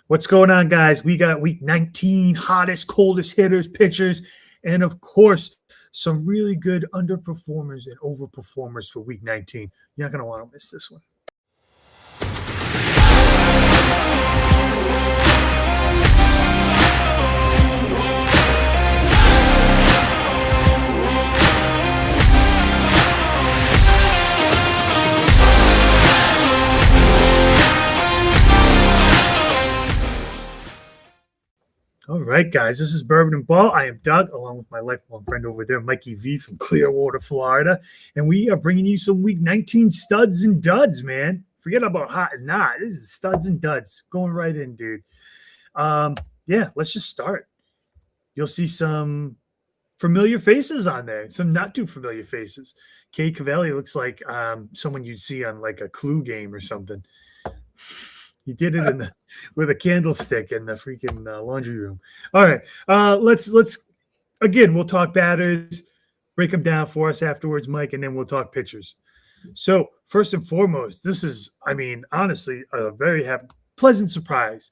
What's going on, guys? We got week 19, hottest, coldest hitters, pitchers, and of course, some really good underperformers and overperformers for week 19. You're not going to want to miss this one. All right, guys, this is Bourbon N Ball. I am Doug, along with my lifelong friend over there, Mikey V from Clearwater, Florida. And we are bringing you some week 19 studs and duds, man. Forget about hot and not. This is studs and duds. Going right in, dude. Yeah, let's just start. You'll see some familiar faces on there, some not too familiar faces. Cade Cavalli looks like someone you'd see on like a Clue game or something. He did it with a candlestick in the freaking laundry room. All right, let's again. We'll talk batters, break them down for us afterwards, Mike, and then we'll talk pitchers. So first and foremost, this is, I mean, honestly, a very pleasant surprise.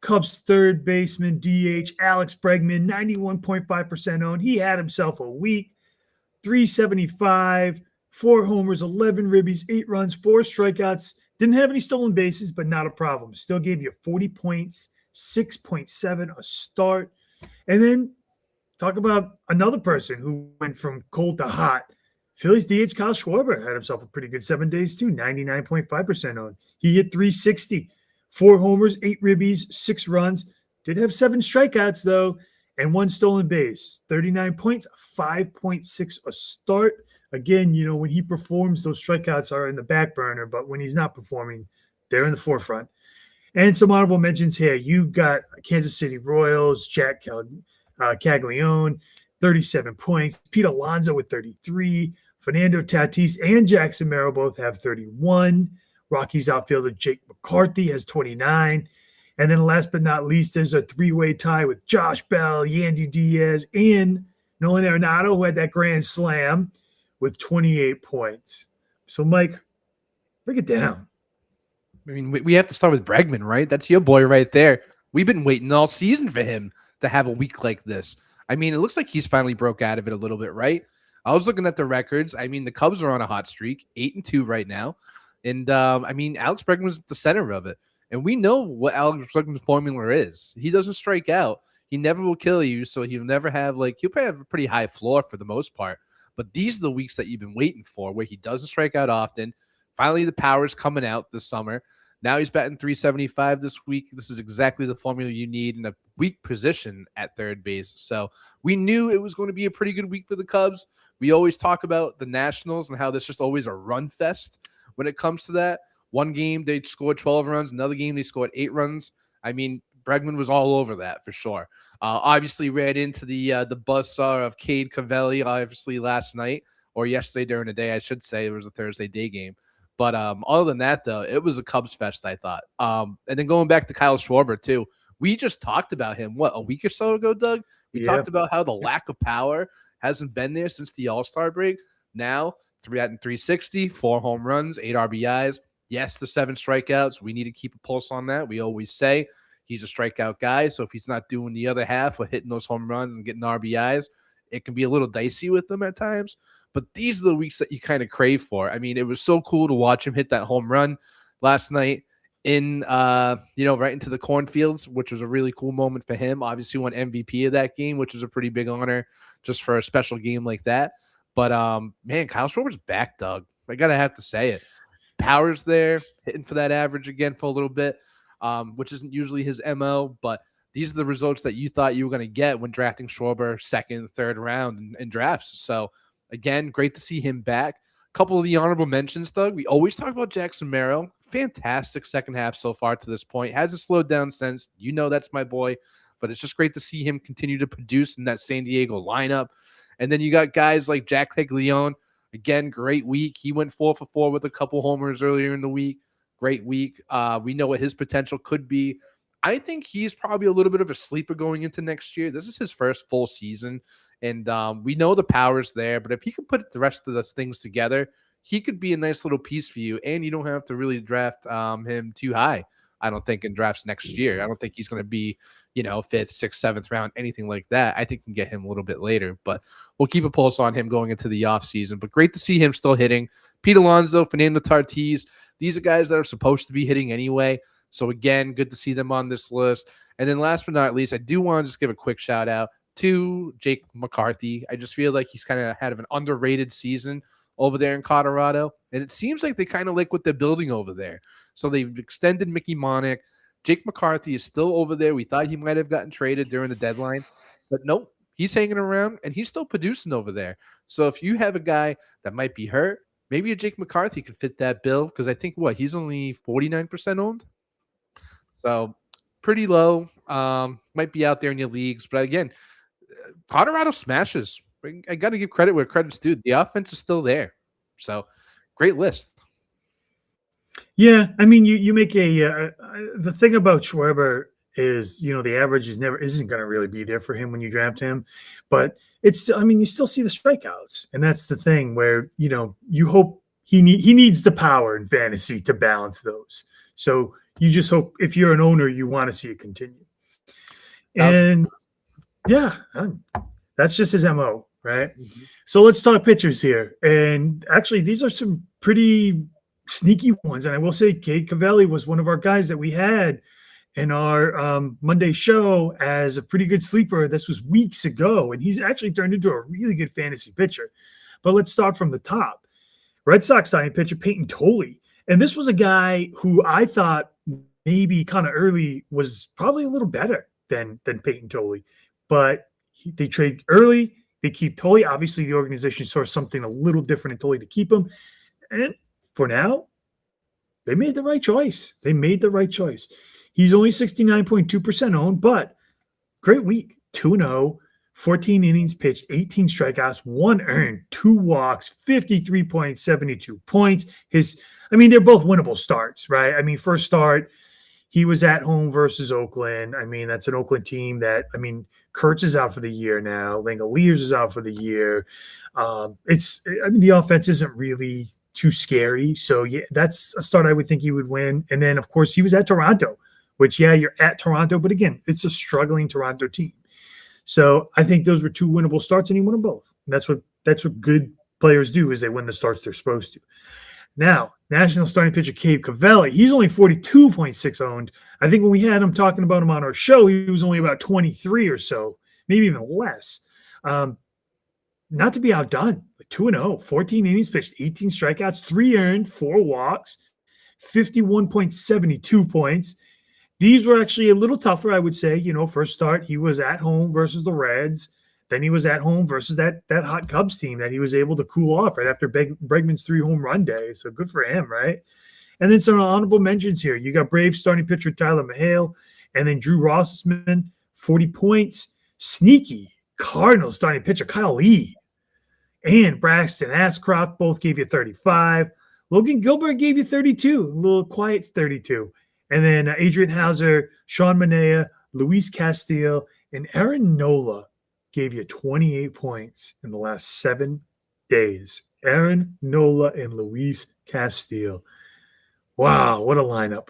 Cubs third baseman DH Alex Bregman, 91.5% owned. He had himself a week, 375, 4 homers, 11 ribbies, 8 runs, 4 strikeouts. Didn't have any stolen bases, but not a problem. Still gave you 40 points, 6.7 a start. And then talk about another person who went from cold to hot. Phillies DH Kyle Schwarber had himself a pretty good 7 days too, 99.5% owned. He hit 360, 4 homers, 8 ribbies, 6 runs. Did have 7 strikeouts though, and 1 stolen base. 39 points, 5.6 a start. Again, you know, when he performs, those strikeouts are in the back burner, but when he's not performing, they're in the forefront. And some honorable mentions here. You got Kansas City Royals, Jack Caglione, 37 points. Pete Alonso with 33. Fernando Tatis and Jackson Merrill both have 31. Rockies outfielder Jake McCarthy has 29. And then last but not least, there's a 3-way tie with Josh Bell, Yandy Diaz, and Nolan Arenado, who had that grand slam, with 28 points. So, Mike, break it down. I mean, we have to start with Bregman, right? That's your boy right there. We've been waiting all season for him to have a week like this. I mean, it looks like he's finally broke out of it a little bit, right? I was looking at the records. I mean, the Cubs are on a hot streak, 8-2 right now. And, I mean, Alex Bregman's at the center of it. And we know what Alex Bregman's formula is. He doesn't strike out. He never will kill you, so he'll never have, like, he'll probably have a pretty high floor for the most part. But these are the weeks that you've been waiting for, where he doesn't strike out often. Finally, the power's coming out this summer. Now he's batting 375 this week. This is exactly the formula you need in a weak position at third base. So we knew it was going to be a pretty good week for the Cubs. We always talk about the Nationals and how there's just always a run fest when it comes to that. One game, they scored 12 runs. Another game, they scored 8 runs. I mean, Bregman was all over that for sure. Obviously ran into the buzzsaw of Cade Cavalli, obviously last night or yesterday during the day, I should say. It was a Thursday day game. But other than that, though, it was a Cubs fest, I thought. And then going back to Kyle Schwarber, too. We just talked about him, a week or so ago, Doug? We talked about how the lack of power hasn't been there since the All-Star break. Now, 360, 4 home runs, 8 RBIs. Yes, the 7 strikeouts. We need to keep a pulse on that. We always say he's a strikeout guy, so if he's not doing the other half of hitting those home runs and getting RBIs, it can be a little dicey with them at times. But these are the weeks that you kind of crave for. I mean, it was so cool to watch him hit that home run last night in, right into the cornfields, which was a really cool moment for him. Obviously, won MVP of that game, which was a pretty big honor just for a special game like that. But, man, Kyle Schwarber's back, Doug. I got to have to say it. Power's there, hitting for that average again for a little bit. Which isn't usually his MO, but these are the results that you thought you were going to get when drafting Schwarber second, third round in drafts. So, again, great to see him back. A couple of the honorable mentions, Doug. We always talk about Jackson Merrill. Fantastic second half so far to this point. Hasn't slowed down since. You know that's my boy, but it's just great to see him continue to produce in that San Diego lineup. And then you got guys like Jack Caglione. Again, great week. He went 4 for 4 with a couple homers earlier in the week. Great week. We know what his potential could be. I think he's probably a little bit of a sleeper going into next year. This is his first full season, and we know the power's there. But if he can put the rest of the things together, he could be a nice little piece for you, and you don't have to really draft him too high. I don't think in drafts next year. I don't think he's going to be, 5th, 6th, 7th round, anything like that. I think we can get him a little bit later, but we'll keep a pulse on him going into the offseason. But great to see him still hitting. Pete Alonso, Fernando Tatis, these are guys that are supposed to be hitting anyway. So again, good to see them on this list. And then last but not least, I do want to just give a quick shout out to Jake McCarthy. I just feel like he's kind of had an underrated season over there in Colorado. And it seems like they kind of like what they're building over there. So they've extended Mickey Monick. Jake McCarthy is still over there. We thought he might have gotten traded during the deadline, but nope, he's hanging around and he's still producing over there. So if you have a guy that might be hurt, maybe a Jake McCarthy could fit that bill, because I think he's only 49% owned. So pretty low. Might be out there in your leagues, but again, Colorado smashes. I got to give credit where credit's due. The offense is still there. So great list. Yeah, I mean, you make the thing about Schwarber is, the average isn't going to really be there for him when you draft him, but you still see the strikeouts, and that's the thing where you hope he needs the power in fantasy to balance those. So you just hope, if you're an owner, you want to see it continue. And yeah, that's just his MO, right? Mm-hmm. So let's talk pitchers here, and actually these are some pretty sneaky ones. And I will say Cade Cavalli was one of our guys that we had in our Monday show as a pretty good sleeper. This was weeks ago, and he's actually turned into a really good fantasy pitcher. But let's start from the top. Red Sox starting pitcher Peyton Tolley. And this was a guy who I thought maybe kind of early was probably a little better than Peyton Tolley. But they trade early. They keep Tolley. Obviously, the organization saw something a little different in Tolley to keep him. And for now, they made the right choice. He's only 69.2% owned, but great week. 2-0, 14 innings pitched, 18 strikeouts, 1 earned, 2 walks, 53.72 points. They're both winnable starts, right? First start, he was at home versus Oakland. That's an Oakland team that, Kurtz is out for the year now. Langoliers is out for the year. The offense isn't really too scary. So, yeah, that's a start I would think he would win. And then, of course, he was at Toronto, which, yeah, you're at Toronto. But, again, it's a struggling Toronto team. So I think those were 2 winnable starts, and he won them both. That's what good players do, is they win the starts they're supposed to. Now, National starting pitcher Cade Cavalli, he's only 42.6 owned. I think when we had him talking about him on our show, he was only about 23 or so, maybe even less. Not to be outdone. 2-0, 14 innings pitched, 18 strikeouts, 3 earned, 4 walks, 51.72 points. These were actually a little tougher, I would say. First start, he was at home versus the Reds. Then he was at home versus that hot Cubs team that he was able to cool off right after Bregman's 3 home run day. So good for him, right? And then some honorable mentions here. You got Braves starting pitcher Tyler Mahale, and then Drew Rossman, 40 points. Sneaky Cardinals starting pitcher Kyle Lee and Braxton Ashcroft both gave you 35. Logan Gilbert gave you 32. A little quiet 32. And then Adrian Hauser, Sean Manaea, Luis Castillo, and Aaron Nola gave you 28 points in the last 7 days. Aaron Nola and Luis Castillo. Wow, what a lineup.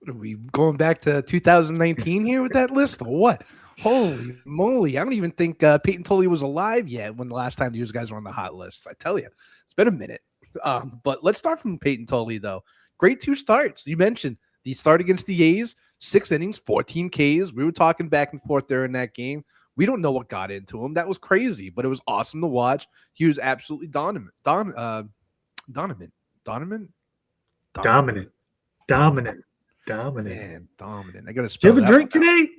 Are we going back to 2019 here with that list or what? Holy moly. I don't even think Peyton Tolley was alive yet when the last time these guys were on the hot list. I tell you, it's been a minute. But let's start from Peyton Tolley, though. Great 2 starts. You mentioned the start against the A's, 6 innings, 14 Ks. We were talking back and forth during that game. We don't know what got into him. That was crazy, but it was awesome to watch. He was absolutely dominant. Dominant. Man, dominant. I got to spell. Did you have a drink today?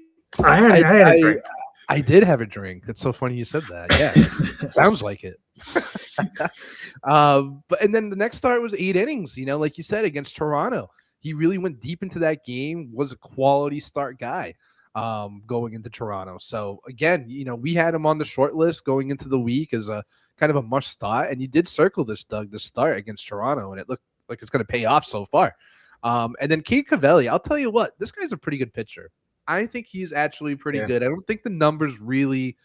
I had a drink. I did have a drink. It's so funny you said that. Yeah, sounds like it. And then the next start was 8 innings. Like you said, against Toronto, he really went deep into that game. Was a quality start guy. Going into Toronto. So again, we had him on the short list going into the week as a kind of a must start, and you did circle this, Doug, the start against Toronto, and it looked like it's going to pay off so far. And then Cade Cavalli, I'll tell you what, this guy's a pretty good pitcher. I think he's actually pretty good. I don't think the numbers really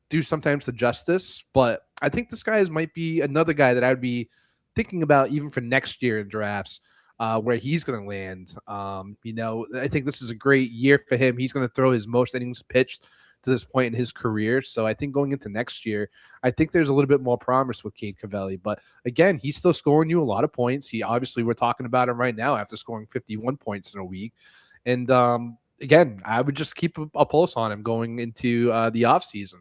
do sometimes the justice, but I think this guy might be another guy that I would be thinking about even for next year in drafts. where he's going to land. I think this is a great year for him. He's going to throw his most innings pitched to this point in his career. So I think going into next year, I think there's a little bit more promise with Cade Cavalli. But again, he's still scoring you a lot of points. We're talking about him right now after scoring 51 points in a week. And again, I would just keep a pulse on him going into the offseason.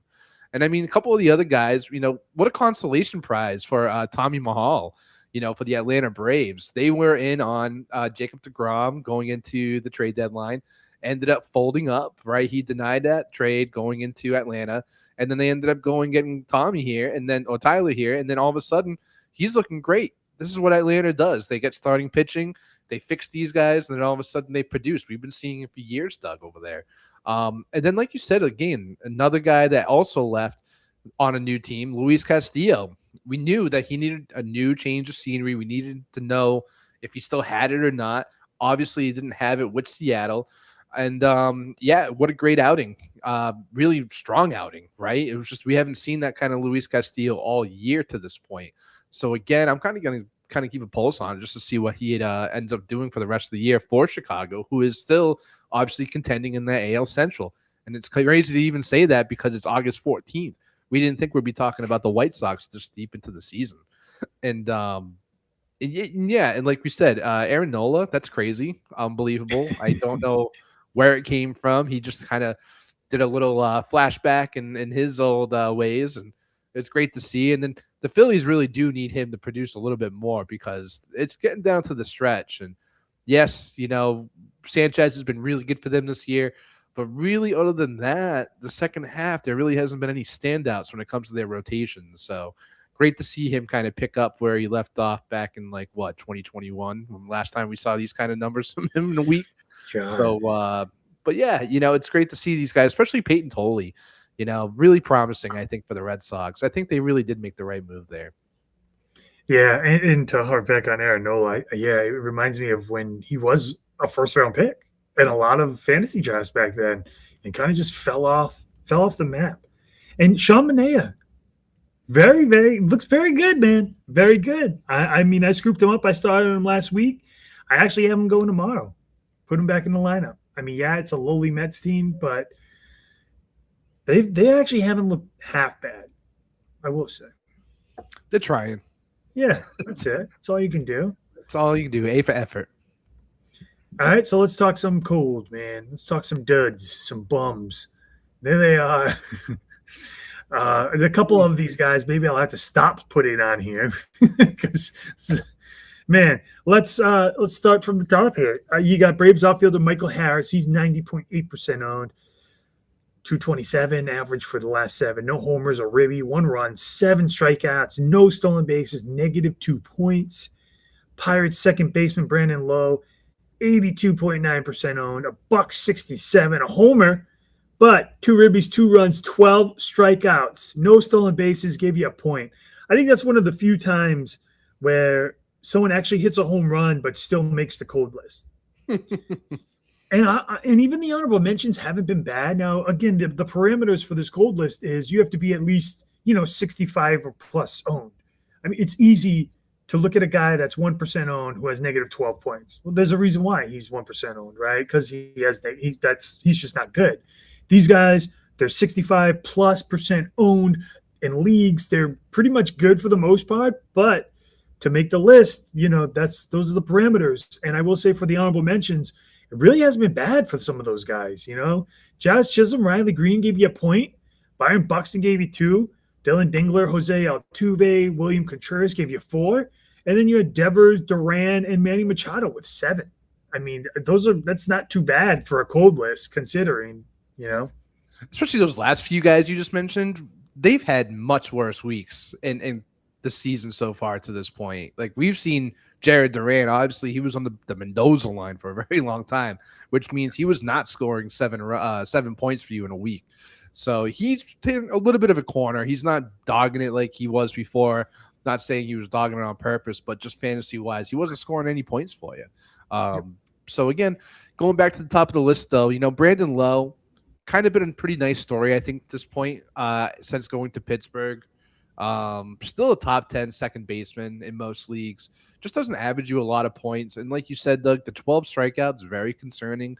And I mean, a couple of the other guys, what a consolation prize for Tommy Mahal, for the Atlanta Braves. They were in on Jacob deGrom going into the trade deadline, ended up folding up, right? He denied that trade going into Atlanta, and then they ended up getting Tommy here, or Tyler here, and then all of a sudden, he's looking great. This is what Atlanta does. They get starting pitching, they fix these guys, and then all of a sudden they produce. We've been seeing it for years, Doug, over there. And then, like you said, again, another guy that also left on a new team, Luis Castillo. We knew that he needed a new change of scenery. We needed to know if he still had it or not. Obviously, he didn't have it with Seattle. And, what a great outing. Really strong outing, right? It was just we haven't seen that kind of Luis Castillo all year to this point. So, again, I'm kind of going to keep a pulse on it just to see what he ends up doing for the rest of the year for Chicago, who is still obviously contending in the AL Central. And it's crazy to even say that because it's August 14th. We didn't think we'd be talking about the White Sox this deep into the season. And like we said, Aaron Nola, that's crazy, unbelievable. I don't know where it came from. He just kind of did a little flashback in his old ways, and it's great to see. And then the Phillies really do need him to produce a little bit more because it's getting down to the stretch. And yes, Sanchez has been really good for them this year. But really, other than that, the second half, there really hasn't been any standouts when it comes to their rotations. So great to see him kind of pick up where he left off back in 2021, when last time we saw these kind of numbers from him in a week. God. So, but yeah, it's great to see these guys, especially Peyton Tolley, really promising, I think, for the Red Sox. I think they really did make the right move there. Yeah, and to harp back on Aaron Nola, it reminds me of when he was a first-round pick in a lot of fantasy drafts back then, and kind of just fell off the map. And Sean Manaea, very, very looks very good, man. Very good. I mean, I scooped him up. I started him last week. I actually have him going tomorrow. Put him back in the lineup. I mean, yeah, it's a lowly Mets team, but they actually haven't looked half bad, I will say. They're trying. Yeah, that's it. That's all you can do. That's all you can do. A for effort. All right, so let's talk some cold, man. Let's talk some duds, some bums. There they are. A couple of these guys, maybe I'll have to stop putting on here because, man, let's start from the top here. You got Braves outfielder Michael Harris. He's 90.8% owned, 227 average for the last 7. No homers or ribby, 1 run, 7 strikeouts, no stolen bases, -2 points. Pirates second baseman Brandon Lowe, 82.9% owned, $167, a homer, but 2 ribbies, 2 runs, 12 strikeouts, no stolen bases, gave you a point. I think that's one of the few times where someone actually hits a home run but still makes the cold list. And even the honorable mentions haven't been bad. Now, again, the parameters for this cold list is you have to be at least 65 or plus owned. I mean, it's easy to look at a guy that's 1% owned who has -12 points. Well, there's a reason why he's 1% owned, right? Because he's just not good. These guys, they're 65+% owned in leagues. They're pretty much good for the most part, but to make the list, those are the parameters. And I will say for the honorable mentions, it really hasn't been bad for some of those guys. Jazz Chisholm, Riley Green gave you a point. Byron Buxton gave you 2. Dylan Dingler, Jose Altuve, William Contreras gave you 4. And then you had Devers, Duran, and Manny Machado with 7. I mean, that's not too bad for a cold list considering, Especially those last few guys you just mentioned, they've had much worse weeks in the season so far to this point. Like we've seen Jared Duran, obviously he was on the Mendoza line for a very long time, which means he was not scoring 7 points for you in a week. So he's taking a little bit of a corner. He's not dogging it like he was before. Not saying he was dogging it on purpose, but just fantasy-wise, he wasn't scoring any points for you. So, again, going back to the top of the list, though, Brandon Lowe, kind of been a pretty nice story, I think, at this point, since going to Pittsburgh. Still a top 10 second baseman in most leagues. Just doesn't average you a lot of points. And like you said, Doug, the 12 strikeouts very concerning.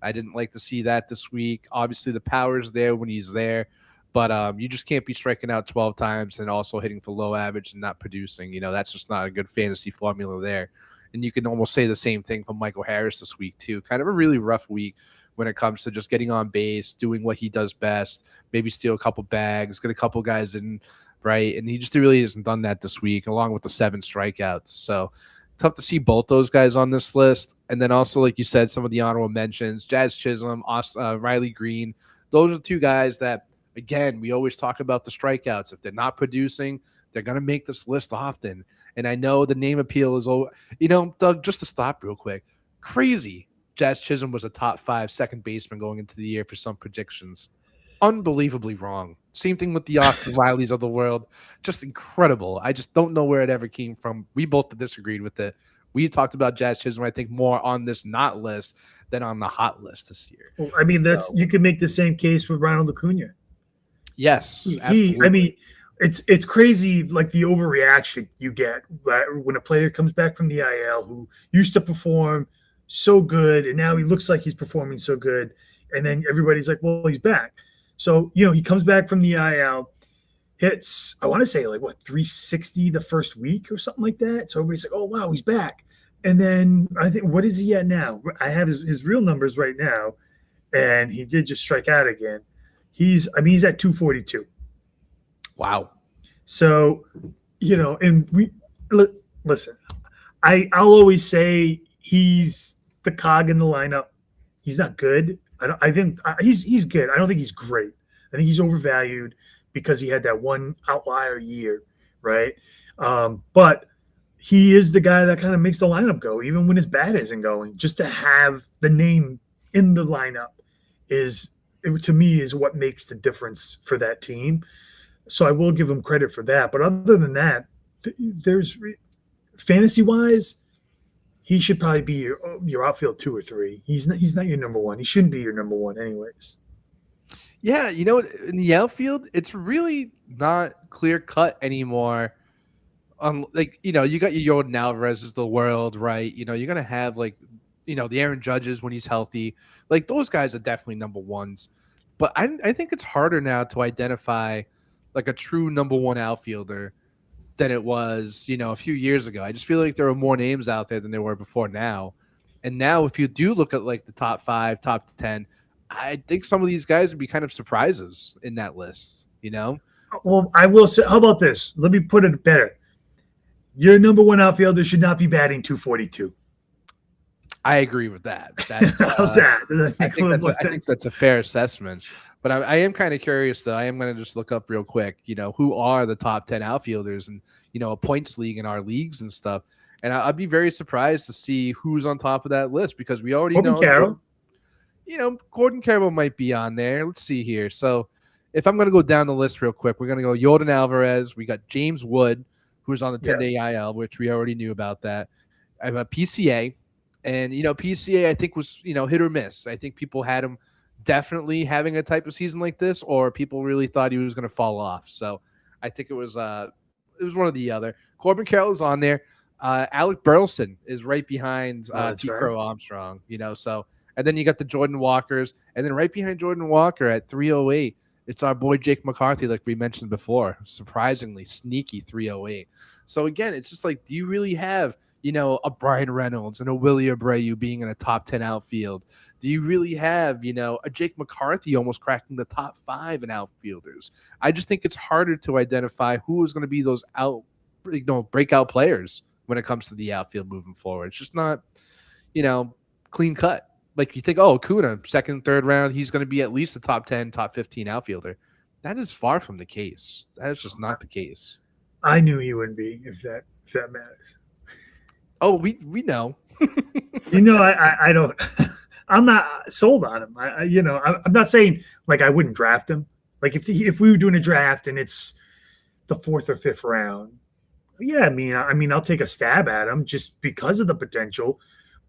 I didn't like to see that this week. Obviously, the power's there when he's there, but you just can't be striking out 12 times and also hitting for low average and not producing. That's just not a good fantasy formula there. And you can almost say the same thing for Michael Harris this week, too. Kind of a really rough week when it comes to just getting on base, doing what he does best, maybe steal a couple bags, get a couple guys in, right? And he just really hasn't done that this week, along with the 7 strikeouts. So tough to see both those guys on this list. And then also, like you said, some of the honorable mentions, Jazz Chisholm, Riley Green. Those are 2 guys that, again, we always talk about the strikeouts. If they're not producing, they're going to make this list often. And I know the name appeal is, Doug, just to stop real quick, crazy. Jazz Chisholm was a top 5 second baseman going into the year for some predictions. Unbelievably wrong. Same thing with the Austin Rileys of the world. Just incredible. I just don't know where it ever came from. We both disagreed with it. We talked about Jazz Chisholm, I think, more on this not list than on the hot list this year. Well, I mean, you can make the same case with Ronald Acuna. Yes, it's crazy, like the overreaction you get when a player comes back from the IL who used to perform so good, and now he looks like he's performing so good, and then everybody's like, well, he's back. So, he comes back from the IL, hits, I want to say 360 the first week or something like that. So everybody's like, oh, wow, he's back. And then I think, what is he at now? I have his real numbers right now, and he did just strike out again. He's at 242. Wow. So, and listen, I'll always say he's the cog in the lineup. He's not good. I think he's good. I don't think he's great. I think he's overvalued because he had that one outlier year, right? But he is the guy that kind of makes the lineup go, even when his bat isn't going. Just to have the name in the lineup to me, is what makes the difference for that team. So I will give him credit for that. But other than that, there's fantasy-wise, he should probably be your outfield 2 or 3. He's not your number 1. He shouldn't be your number 1 anyways. Yeah, in the outfield, it's really not clear-cut anymore. You got your Jordan Alvarez's the world, right? You're going to have, the Aaron Judges when he's healthy. Those guys are definitely number 1s. But I think it's harder now to identify, a true number 1 outfielder than it was, a few years ago. I just feel like there are more names out there than there were before now. And now if you do look at the top 5, top 10, I think some of these guys would be kind of surprises in that list, Well, I will say, how about this? Let me put it better. Your number 1 outfielder should not be batting 242. I agree with that. That's, how's that? I think that's a fair assessment. But I am kind of curious, though. I am going to just look up real quick, who are the top 10 outfielders and, a points league in our leagues and stuff. And I'd be very surprised to see who's on top of that list because we already know. Carroll. Gordon Carroll might be on there. Let's see here. So if I'm going to go down the list real quick, we're going to go Jordan Alvarez. We got James Wood, who's on the 10-day IL, which we already knew about that. I have a PCA. And, PCA, I think, was, hit or miss. I think people had him definitely having a type of season like this, or people really thought he was going to fall off. So I think it was one or the other. Corbin Carroll is on there. Alec Burleson is right behind T. Crow Armstrong, so. And then you got the Jordan Walkers. And then right behind Jordan Walker at 308, it's our boy Jake McCarthy, like we mentioned before. Surprisingly sneaky 308. So, again, it's just do you really have – a Bryan Reynolds and a Willie Abreu being in a top 10 outfield? Do you really have, a Jake McCarthy almost cracking the top 5 in outfielders? I just think it's harder to identify who is going to be those breakout players when it comes to the outfield moving forward. It's just not, clean cut. You think, Acuna, 2nd, 3rd round, he's going to be at least a top 10, top 15 outfielder. That is far from the case. That is just not the case. I knew he wouldn't be, if that matters. Oh, we know. I don't. I'm not sold on him. I'm not saying I wouldn't draft him. If we were doing a draft and it's the 4th or 5th round, yeah, I mean, I'll take a stab at him just because of the potential.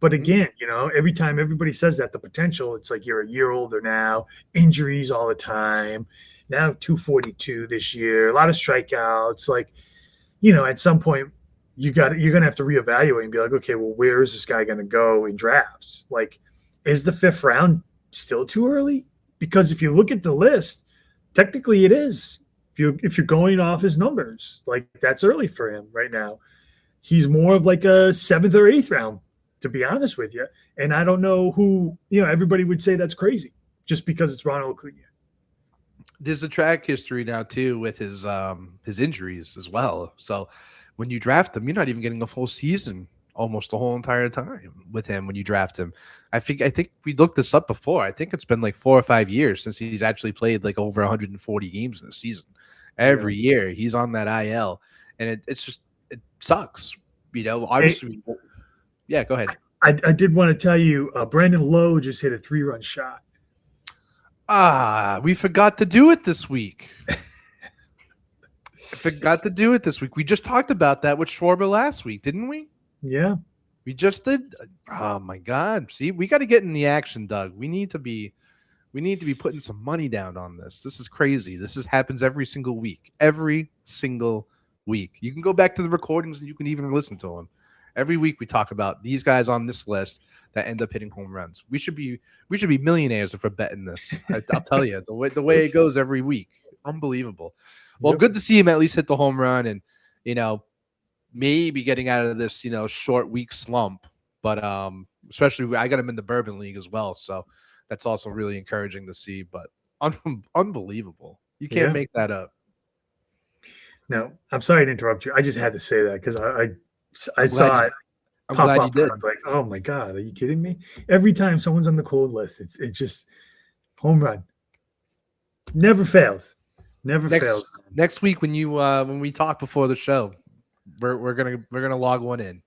But again, every time everybody says that the potential, it's you're a year older now, injuries all the time. now 242 this year, a lot of strikeouts. Like, you know, at some point you're gonna have to reevaluate and be like, okay, well, where is this guy gonna go in drafts? Like, is the 5th round still too early? Because if you look at the list, technically it is. If you're going off his numbers, like that's early for him right now. He's more of like a 7th or 8th round, to be honest with you. And I don't know who, you know, everybody would say that's crazy just because it's Ronald Acuna. There's a track history now too with his injuries as well. So when you draft him, you're not even getting a full season almost the whole entire time with him when you draft him. I think we looked this up before. I think it's been like 4 or 5 years since he's actually played like over 140 games in a season. Every year he's on that IL, and it sucks. You know, obviously. Yeah, go ahead. I did want to tell you, Brandon Lowe just hit a 3-run shot. We forgot to do it this week. We just talked about that with Schwarber last week, didn't we? Yeah. We just did. Oh my God. See, we got to get in the action, Doug. We need to be putting some money down on this. This is crazy. This happens every single week. Every single week. You can go back to the recordings and you can even listen to them. Every week we talk about these guys on this list that end up hitting home runs. We should be millionaires if we're betting this. I'll tell you, the way it goes every week. Unbelievable. Well, good to see him at least hit the home run and, you know, maybe getting out of this, you know, short week slump. But especially I got him in the Bourbon League as well. So that's also really encouraging to see. But unbelievable. You can't make that up. No, I'm sorry to interrupt you. I just had to say that because I saw it pop up. I was like, oh my God, are you kidding me? Every time someone's on the cold list, it's just home run. Never fails. Fails. Next week when you when we talk before the show, we're gonna log one in.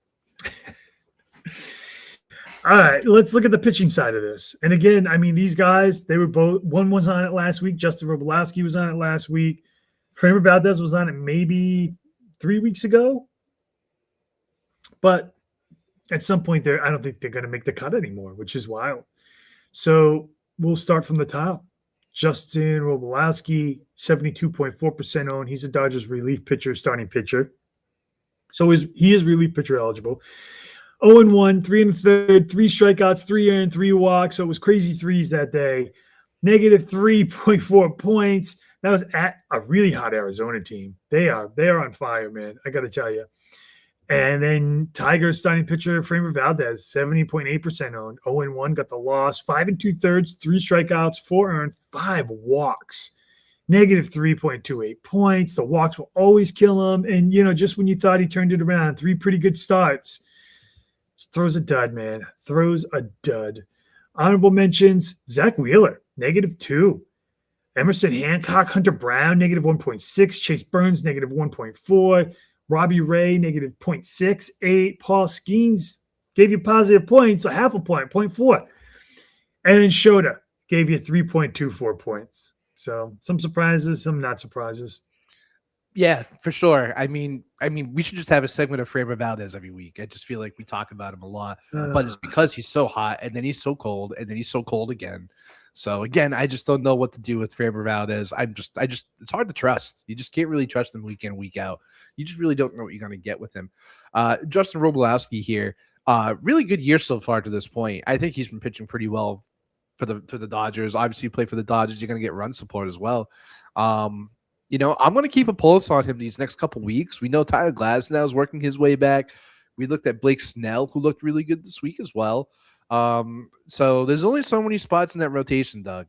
All right, let's look at the pitching side of this. And again, I mean, these guys, they were both. One was on it last week. Justin Robolowski was on it last week. Framber Valdez was on it maybe 3 weeks ago. But at some point there, I don't think they're going to make the cut anymore, which is wild. So we'll start from the top. Justin Robolowski, 72.4% owned. He's a Dodgers relief pitcher, starting pitcher. So he is relief pitcher eligible. 0-1, 3 1/3, 3 strikeouts, 3 earned, 3 walks. So it was crazy threes that day. Negative 3.4 points. That was at a really hot Arizona team. They are on fire, man. I got to tell you. And then Tigers starting pitcher Framber Valdez, 70.8% owned, 0-1, got the loss, 5 2/3, 3 strikeouts, 4 earned, 5 walks, negative 3.28 points. The walks will always kill him. And, you know, just when you thought he turned it around, 3 pretty good starts, just throws a dud, man. Throws a dud. Honorable mentions, Zach Wheeler, negative 2. Emerson Hancock, Hunter Brown, negative 1.6. Chase Burns, negative 1.4. Robbie Ray, negative 0.68. Paul Skeens gave you positive points, a half a point, 0.4. And then Shota gave you 3.24 points. So some surprises, some not surprises. Yeah, for sure. I mean, we should just have a segment of Framber Valdez every week. I just feel like we talk about him a lot, but it's because he's so hot, and then he's so cold, and then he's so cold again. So again, I just don't know what to do with Framber Valdez. It's hard to trust. You just can't really trust him week in, week out. You just really don't know what you're going to get with him. Justin Robolowski here, really good year so far to this point. I think he's been pitching pretty well for the Dodgers. Obviously, you play for the Dodgers, you're going to get run support as well. You know, I'm going to keep a pulse on him these next couple weeks. We know Tyler Glasnow is working his way back. We looked at Blake Snell, who looked really good this week as well. So there's only so many spots in that rotation, Doug.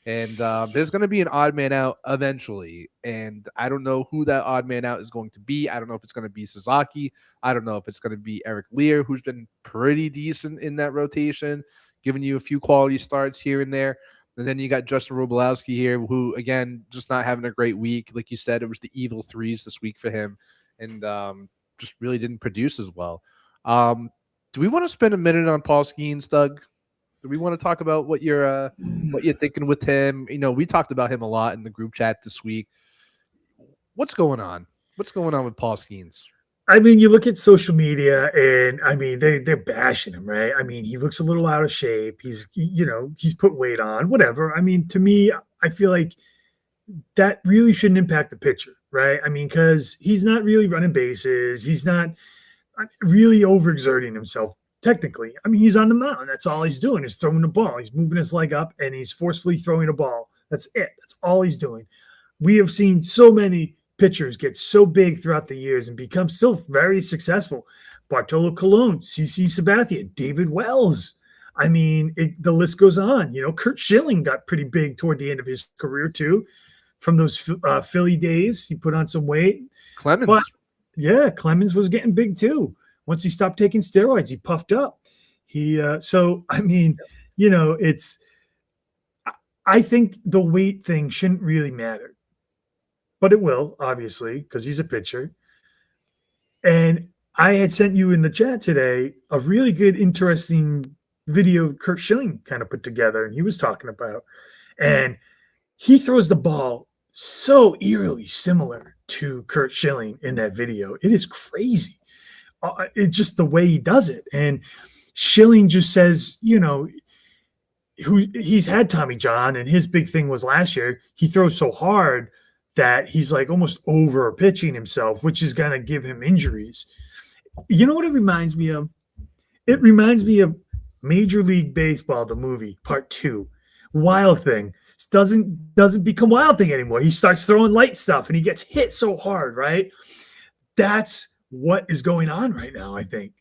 And there's going to be an odd man out eventually. And I don't know who that odd man out is going to be. I don't know if it's going to be Sasaki. I don't know if it's going to be Eric Lear, who's been pretty decent in that rotation, giving you a few quality starts here and there. And then you got Justin Robolowski here, who, again, just not having a great week. Like you said, it was the evil threes this week for him. And just really didn't produce as well. Do we want to spend a minute on Paul Skeens, Doug? Do we want to talk about what you're thinking with him? You know, we talked about him a lot in the group chat this week. What's going on? What's going on with Paul Skeens? I mean, you look at social media, and I mean, they're bashing him, right? I mean, he looks a little out of shape. He's put weight on, whatever. I mean, to me, I feel like that really shouldn't impact the pitcher, right? I mean, because he's not really running bases. He's not really overexerting himself technically. I mean, he's on the mound. That's all he's doing is throwing the ball. He's moving his leg up and he's forcefully throwing a ball. That's it. That's all he's doing. We have seen so many pitchers get so big throughout the years and become still very successful. Bartolo Colon, CC Sabathia, David Wells. I mean, the list goes on. You know, Kurt Schilling got pretty big toward the end of his career too. From those Philly days, he put on some weight. Clemens. But, yeah, Clemens was getting big too. Once he stopped taking steroids, he puffed up. So I mean, you know, I think the weight thing shouldn't really matter, but it will, obviously, because he's a pitcher. And I had sent you in the chat today a really good, interesting video Kurt Schilling kind of put together, and he was talking about, and he throws the ball so eerily similar to Kurt Schilling in that video. It is crazy. It's just the way he does it. And Schilling just says, you know, he's had Tommy John, and his big thing was last year, he throws so hard that he's like almost over pitching himself, which is going to give him injuries. You know what it reminds me of? It reminds me of Major League Baseball, the movie, Part 2. Wild Thing doesn't become Wild Thing anymore. He starts throwing light stuff and he gets hit so hard, right? That's what is going on right now, I think.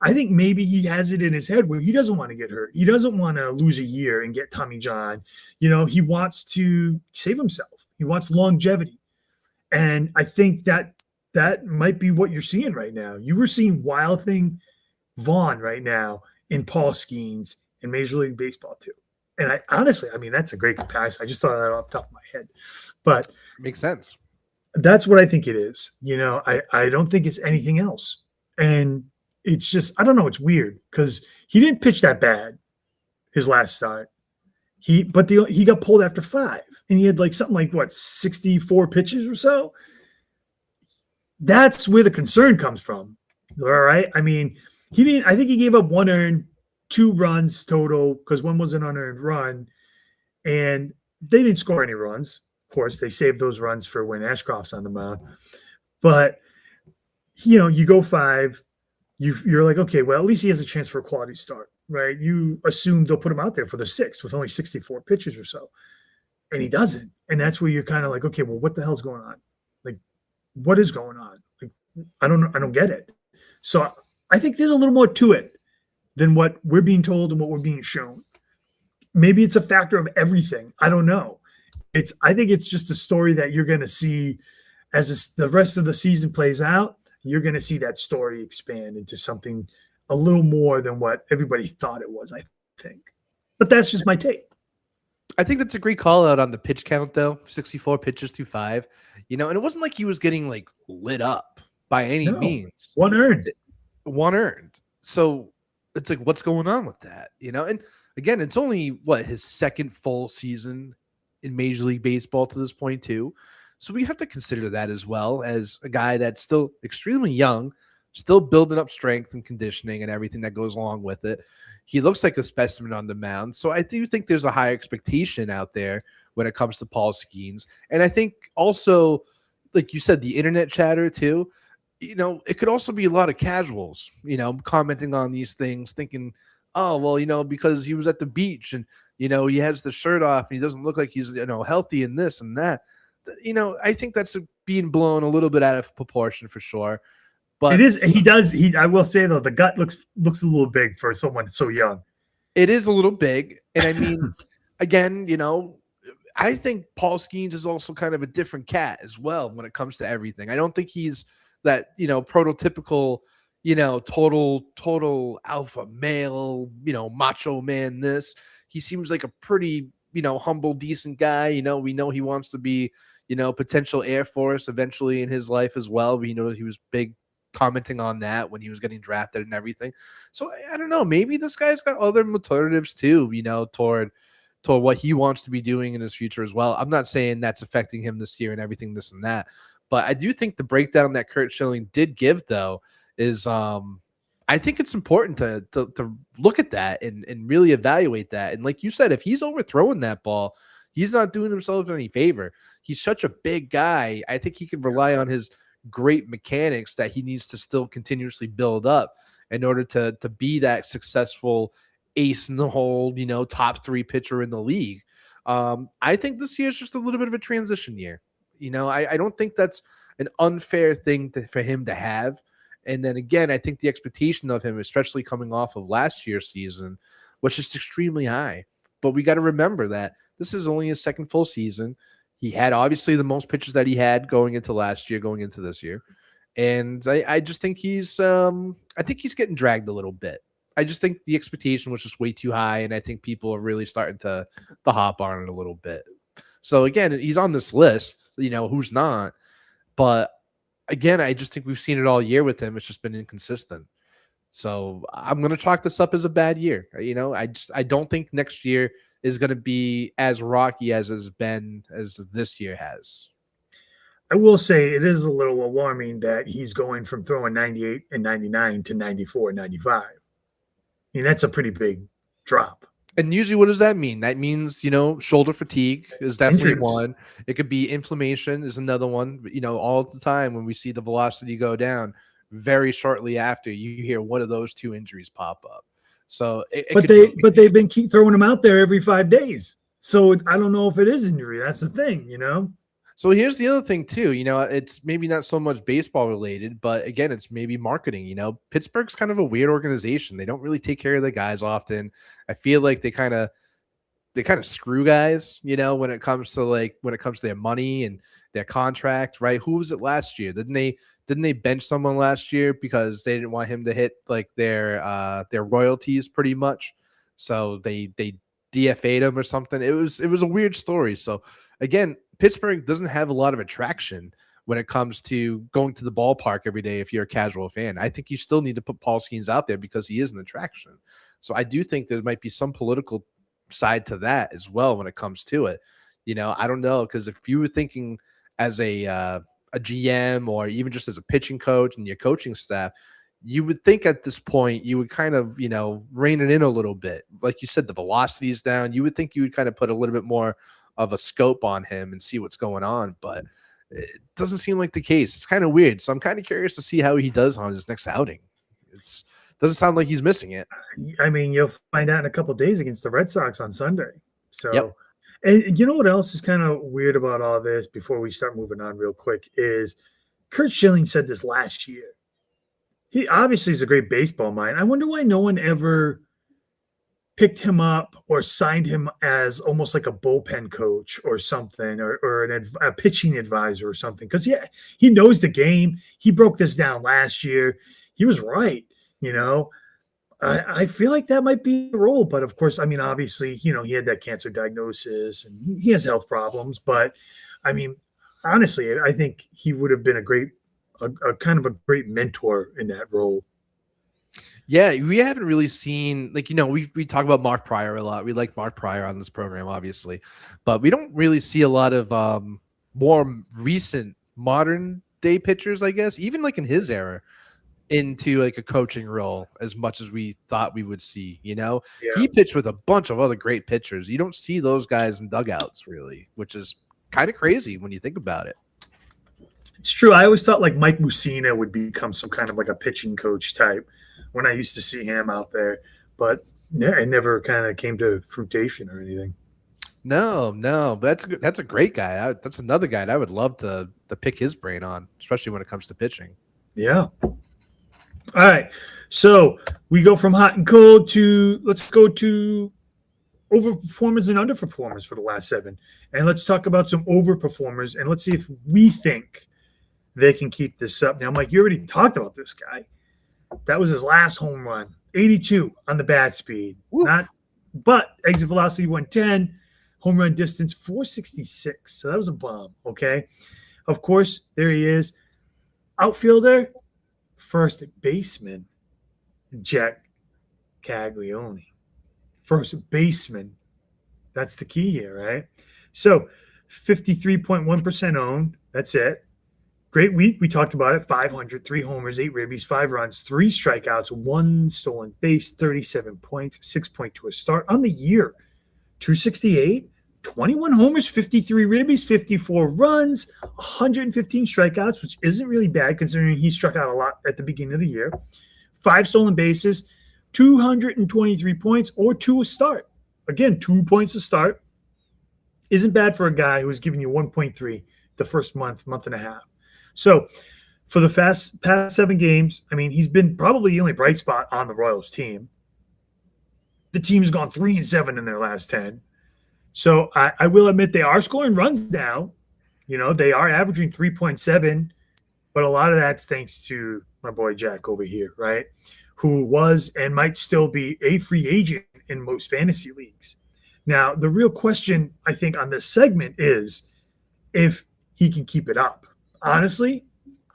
I think maybe he has it in his head where he doesn't want to get hurt. He doesn't want to lose a year and get Tommy John. You know, he wants to save himself. He wants longevity. And I think that might be what you're seeing right now. You were seeing Wild Thing Vaughn right now in Paul Skeens in Major League Baseball too. And I honestly, I mean, that's a great comparison. I just thought of that off the top of my head. But makes sense. That's what I think it is. You know, I don't think it's anything else. And it's just, I don't know, it's weird because he didn't pitch that bad his last start. He got pulled after 5, and he had like something like 64 pitches or so. That's where the concern comes from. All right. I mean, I think he gave up 1 earned, 2 runs total because 1 was an unearned run, and they didn't score any runs. Of course, they saved those runs for when Ashcroft's on the mound. But, you know, you go 5, you're like, okay, well, at least he has a chance for a quality start, right? You assume they'll put him out there for the 6th with only 64 pitches or so. And he doesn't. And that's where you're kind of like, okay, well, what the hell's going on? Like, what is going on? Like, I don't get it. So I think there's a little more to it than what we're being told and what we're being shown. Maybe it's a factor of everything. I don't know. I think it's just a story that you're going to see as the rest of the season plays out. You're going to see that story expand into something a little more than what everybody thought it was, I think. But that's just my take. I think that's a great call out on the pitch count, though. 64 pitches to 5. You know, and it wasn't like he was getting like lit up by any means. 1 earned. 1 earned. So it's like, what's going on with that? You know, and again, it's only his 2nd full season in Major League Baseball to this point, too. So we have to consider that as well as a guy that's still extremely young, still building up strength and conditioning and everything that goes along with it. He looks like a specimen on the mound. So I do think there's a high expectation out there when it comes to Paul Skeens. And I think also, like you said, the internet chatter too, you know, it could also be a lot of casuals, you know, commenting on these things, thinking, oh, well, you know, because he was at the beach and, you know, he has the shirt off and he doesn't look like he's, you know, healthy and this and that. You know, I think that's being blown a little bit out of proportion for sure. But it is. I will say though, the gut looks a little big for someone so young. It is a little big, and I mean, again, you know, I think Paul Skeens is also kind of a different cat as well when it comes to everything. I don't think he's that, you know, prototypical, you know, total alpha male, you know, macho man. He seems like a pretty, you know, humble, decent guy. You know, we know he wants to be, you know, potential Air Force eventually in his life as well. We know he was big commenting on that when he was getting drafted and everything. So I don't know, maybe this guy's got other alternatives too, you know, toward what he wants to be doing in his future as well. I'm not saying that's affecting him this year and everything, this and that, but I do think the breakdown that Kurt Schilling did give though is I think it's important to look at that and really evaluate that. And like you said, if he's overthrowing that ball, he's not doing himself any favor. He's such a big guy. I think he can rely on his great mechanics that he needs to still continuously build up in order to be that successful ace in the hole, top 3 pitcher in the league. I think this year is just a little bit of a transition year. I don't think that's an unfair thing for him to have. And then again, I think the expectation of him, especially coming off of last year's season, was just extremely high. But we got to remember that this is only his second full season. He had obviously the most pitches that he had going into last year, going into this year. And I just think he's getting dragged a little bit. I just think the expectation was just way too high. And I think people are really starting to hop on it a little bit. So again, he's on this list, who's not. But again, I just think we've seen it all year with him. It's just been inconsistent. So I'm going to chalk this up as a bad year. I don't think next year is going to be as rocky as has been as this year has. I will say it is a little alarming that he's going from throwing 98 and 99 to 94 and 95. I mean, that's a pretty big drop. And usually what does that mean? That means, shoulder fatigue is definitely one. It could be inflammation is another one. All the time when we see the velocity go down, very shortly after, you hear one of those 2 injuries pop up. So, they've been keep throwing him out there every 5 days. So I don't know if it is injury. That's the thing, So here's the other thing too. It's maybe not so much baseball related, but again, it's maybe marketing. Pittsburgh's kind of a weird organization. They don't really take care of the guys often. I feel like they kind of screw guys. When it comes to their money and their contract, right? Who was it last year? Didn't they bench someone last year because they didn't want him to hit like their royalties pretty much? So they DFA'd him or something. It was a weird story. So again, Pittsburgh doesn't have a lot of attraction when it comes to going to the ballpark every day if you're a casual fan. I think you still need to put Paul Skeens out there because he is an attraction. So I do think there might be some political side to that as well when it comes to it. I don't know, because if you were thinking as a GM or even just as a pitching coach and your coaching staff, you would think at this point you would kind of, rein it in a little bit. Like you said, the velocity is down. You would think you would kind of put a little bit more of a scope on him and see what's going on, but it doesn't seem like the case. It's kind of weird. So I'm kind of curious to see how he does on his next outing. It doesn't sound like he's missing it. I mean, you'll find out in a couple of days against the Red Sox on Sunday. So, yep. And you know what else is kind of weird about all this before we start moving on real quick is Curt Schilling said this last year. He obviously is a great baseball mind. I wonder why no one ever picked him up or signed him as almost like a bullpen coach or something, or a pitching advisor or something. Because he knows the game. He broke this down last year. He was right. I feel like that might be a role, but of course, I mean, obviously, he had that cancer diagnosis and he has health problems. But I mean, honestly, I think he would have been a kind of a great mentor in that role. Yeah, we haven't really seen, we talk about Mark Pryor a lot. We like Mark Pryor on this program, obviously, but we don't really see a lot of more recent modern day pitchers, I guess, even like in his era, into like a coaching role as much as we thought we would see. Yeah. He pitched with a bunch of other great pitchers. You don't see those guys in dugouts really, which is kind of crazy when you think about it. It's true. I always thought like Mike Mussina would become some kind of like a pitching coach type when I used to see him out there, but it never kind of came to fruition or anything. No, but that's a great guy. That's another guy that I would love to pick his brain on, especially when it comes to pitching. Yeah. All right. So we go from hot and cold to let's go to overperformers and underperformers for the last 7. And let's talk about some overperformers and let's see if we think they can keep this up. Now, Mike, you already talked about this guy. That was his last home run, 82 on the bat speed. But exit velocity 110, home run distance 466. So that was a bomb, okay? Of course, there he is. Outfielder, first baseman, Jack Caglione. First baseman. That's the key here, right? So 53.1% owned. That's it. Great week. We talked about it. 500, 3 homers, 8 ribbies, 5 runs, 3 strikeouts, 1 stolen base, 37 points, 6.2 a start on the year. 268, 21 homers, 53 ribbies, 54 runs, 115 strikeouts, which isn't really bad considering he struck out a lot at the beginning of the year. 5 stolen bases, 223 points, or 2 a start. Again, 2 points a start isn't bad for a guy who was giving you 1.3 the first month and a half. So for the past 7 games, I mean, he's been probably the only bright spot on the Royals team. The team's gone 3-7 in their last 10. So I will admit they are scoring runs now. You know, they are averaging 3.7, but a lot of that's thanks to my boy Jack over here, right? Who was and might still be a free agent in most fantasy leagues. Now, the real question, I think, on this segment is if he can keep it up. Honestly,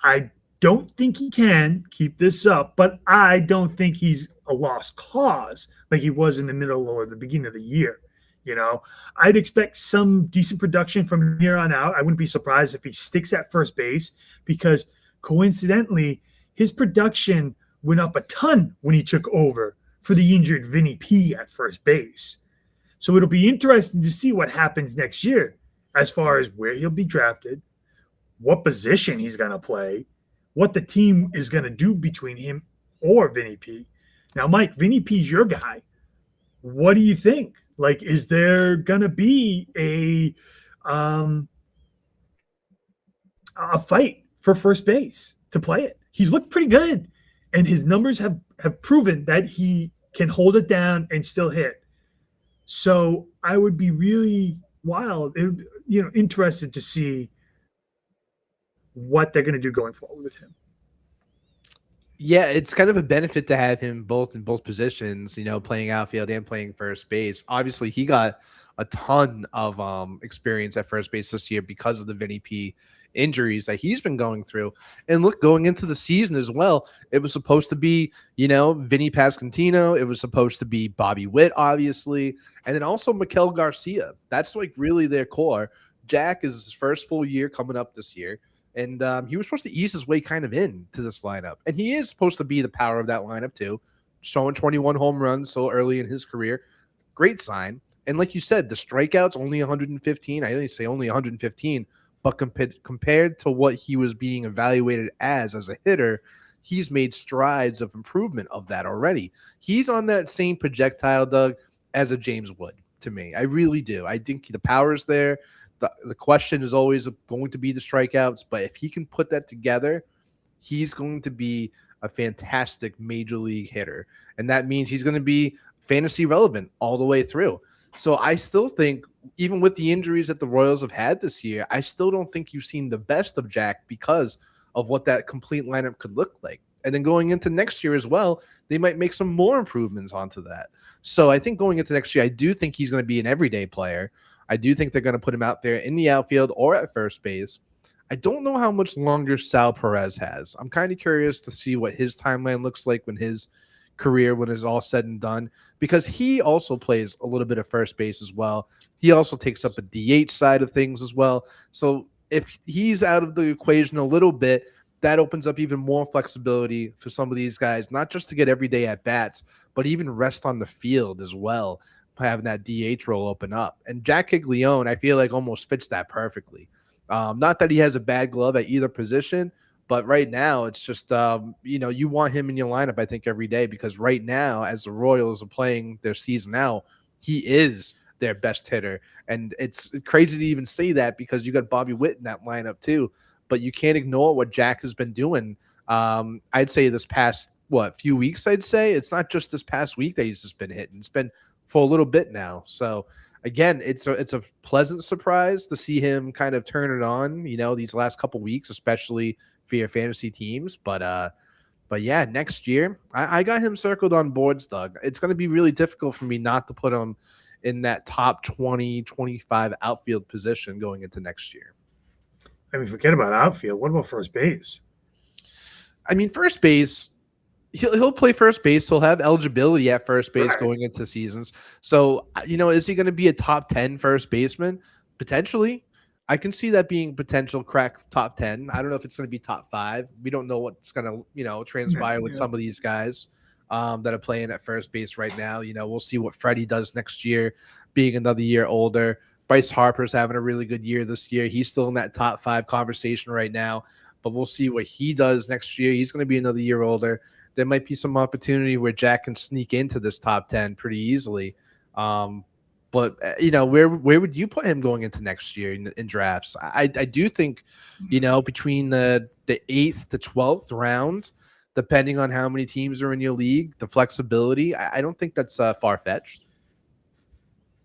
I don't think he can keep this up, but I don't think he's a lost cause like he was in the middle or the beginning of the year. You know, I'd expect some decent production from here on out. I wouldn't be surprised if he sticks at first base because coincidentally, his production went up a ton when he took over for the injured Vinny P at first base. So it'll be interesting to see what happens next year as far as where he'll be drafted, what position he's going to play, what the team is going to do between him or Vinny P. Now, Mike, Vinny P's your guy. What do you think? Like, is there going to be a fight for first base to play it? He's looked pretty good, and his numbers have proven that he can hold it down and still hit. So I would be really interested to see what they're going to do going forward with him. Yeah, it's kind of a benefit to have him both in both positions, you know, playing outfield and playing first base. Obviously, he got a ton of experience at first base this year because of the Vinny P injuries that he's been going through. And look, going into the season as well, it was supposed to be, you know, Vinny Pasquantino. It was supposed to be Bobby Witt, obviously. And then also Mikel Garcia. That's like really their core. Jack is his first full year coming up this year. And he was supposed to ease his way kind of into this lineup. And he is supposed to be the power of that lineup too. Showing 21 home runs so early in his career. Great sign. And like you said, the strikeouts only 115. I only say only 115. But compared to what he was being evaluated as a hitter, he's made strides of improvement of that already. He's on that same projectile, Doug, as a James Wood to me. I really do. I think the power's there. The question is always going to be the strikeouts, but if he can put that together, he's going to be a fantastic major league hitter. And that means he's going to be fantasy relevant all the way through. So I still think, even with the injuries that the Royals have had this year, I still don't think you've seen the best of Jack because of what that complete lineup could look like. And then going into next year as well, they might make some more improvements onto that. So I think going into next year, I do think he's going to be an everyday player. I do think they're going to put him out there in the outfield or at first base. I don't know how much longer Sal Perez has. I'm kind of curious to see what his timeline looks like when his career, when it's all said and done, because he also plays a little bit of first base as well. He also takes up a DH side of things as well. So if he's out of the equation a little bit, that opens up even more flexibility for some of these guys, not just to get everyday at bats, but even rest on the field as well, having that DH role open up. And Jack Caglione, I feel like almost fits that perfectly. Not that he has a bad glove at either position, but right now it's just, you want him in your lineup, I think, every day, because right now, as the Royals are playing their season out, he is their best hitter. And it's crazy to even say that because you got Bobby Witt in that lineup too, but you can't ignore what Jack has been doing. I'd say this past, few weeks, I'd say. It's not just this past week that he's just been hitting. It's been for a little bit now. So again, it's a pleasant surprise to see him kind of turn it on, these last couple weeks, especially for your fantasy teams. But yeah, next year, I got him circled on boards, Doug. It's going to be really difficult for me not to put him in that top 20, 25 outfield position going into next year. I mean, forget about outfield. What about first base? I mean, first base, he'll play first base. He'll have eligibility at first base going into seasons. So, is he going to be a top 10 first baseman? Potentially. I can see that being potential crack top 10. I don't know if it's going to be top 5. We don't know what's going to, transpire with some of these guys that are playing at first base right now. We'll see what Freddie does next year, being another year older. Bryce Harper's having a really good year this year. He's still in that top 5 conversation right now, but we'll see what he does next year. He's going to be another year older. There might be some opportunity where Jack can sneak into this top 10 pretty easily. But where would you put him going into next year in drafts? I do think, between the 8th to 12th round, depending on how many teams are in your league, the flexibility, I don't think that's far-fetched.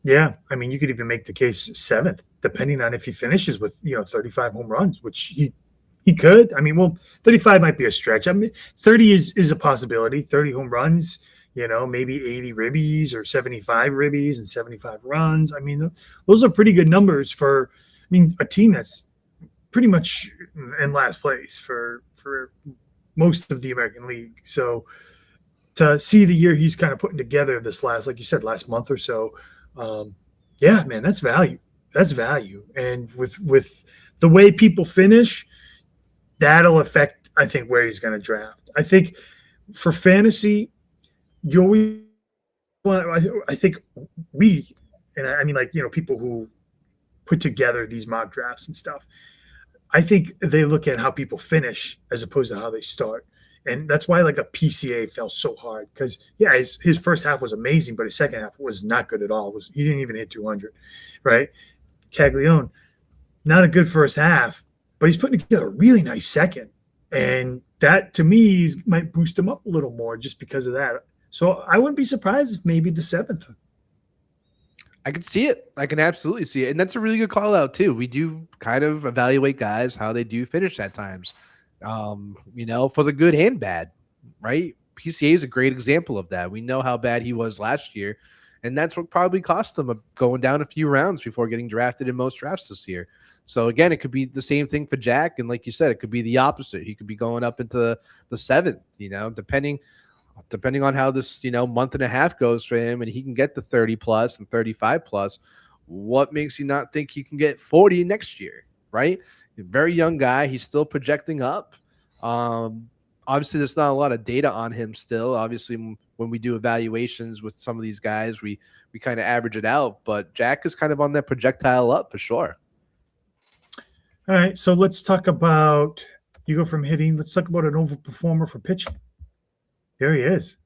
Yeah, I mean, you could even make the case 7th, depending on if he finishes with 35 home runs, which he could. I mean, well, 35 might be a stretch. I mean, 30 is a possibility. 30 home runs, maybe 80 ribbies or 75 ribbies and 75 runs. I mean, those are pretty good numbers for, a team that's pretty much in last place for most of the American League. So to see the year he's kind of putting together this like you said, last month or so, yeah, man, that's value. That's value. And with the way people finish, that'll affect, I think, where he's going to draft. I think for fantasy, you always want, I think people who put together these mock drafts and stuff, I think they look at how people finish as opposed to how they start. And that's why a PCA fell so hard because, yeah, his first half was amazing, but his second half was not good at all. He didn't even hit 200, right? Caglione, not a good first half, but he's putting together a really nice second. And that, to me, might boost him up a little more just because of that. So I wouldn't be surprised if maybe the 7th. I can see it. I can absolutely see it. And that's a really good call out, too. We do kind of evaluate guys, how they do finish at times. For the good and bad, right? PCA is a great example of that. We know how bad he was last year, and that's what probably cost him going down a few rounds before getting drafted in most drafts this year. So again, it could be the same thing for Jack, and like you said, it could be the opposite. He could be going up into the 7th, depending on how this month and a half goes for him, and he can get the 30 plus and 35 plus. What makes you not think he can get 40 next year, right? Very young guy. He's still projecting up. Obviously, there's not a lot of data on him still. Obviously, when we do evaluations with some of these guys, we kind of average it out. But Jack is kind of on that projectile up for sure. All right, so let's talk about – you go from hitting. Let's talk about an overperformer for pitching. There he is.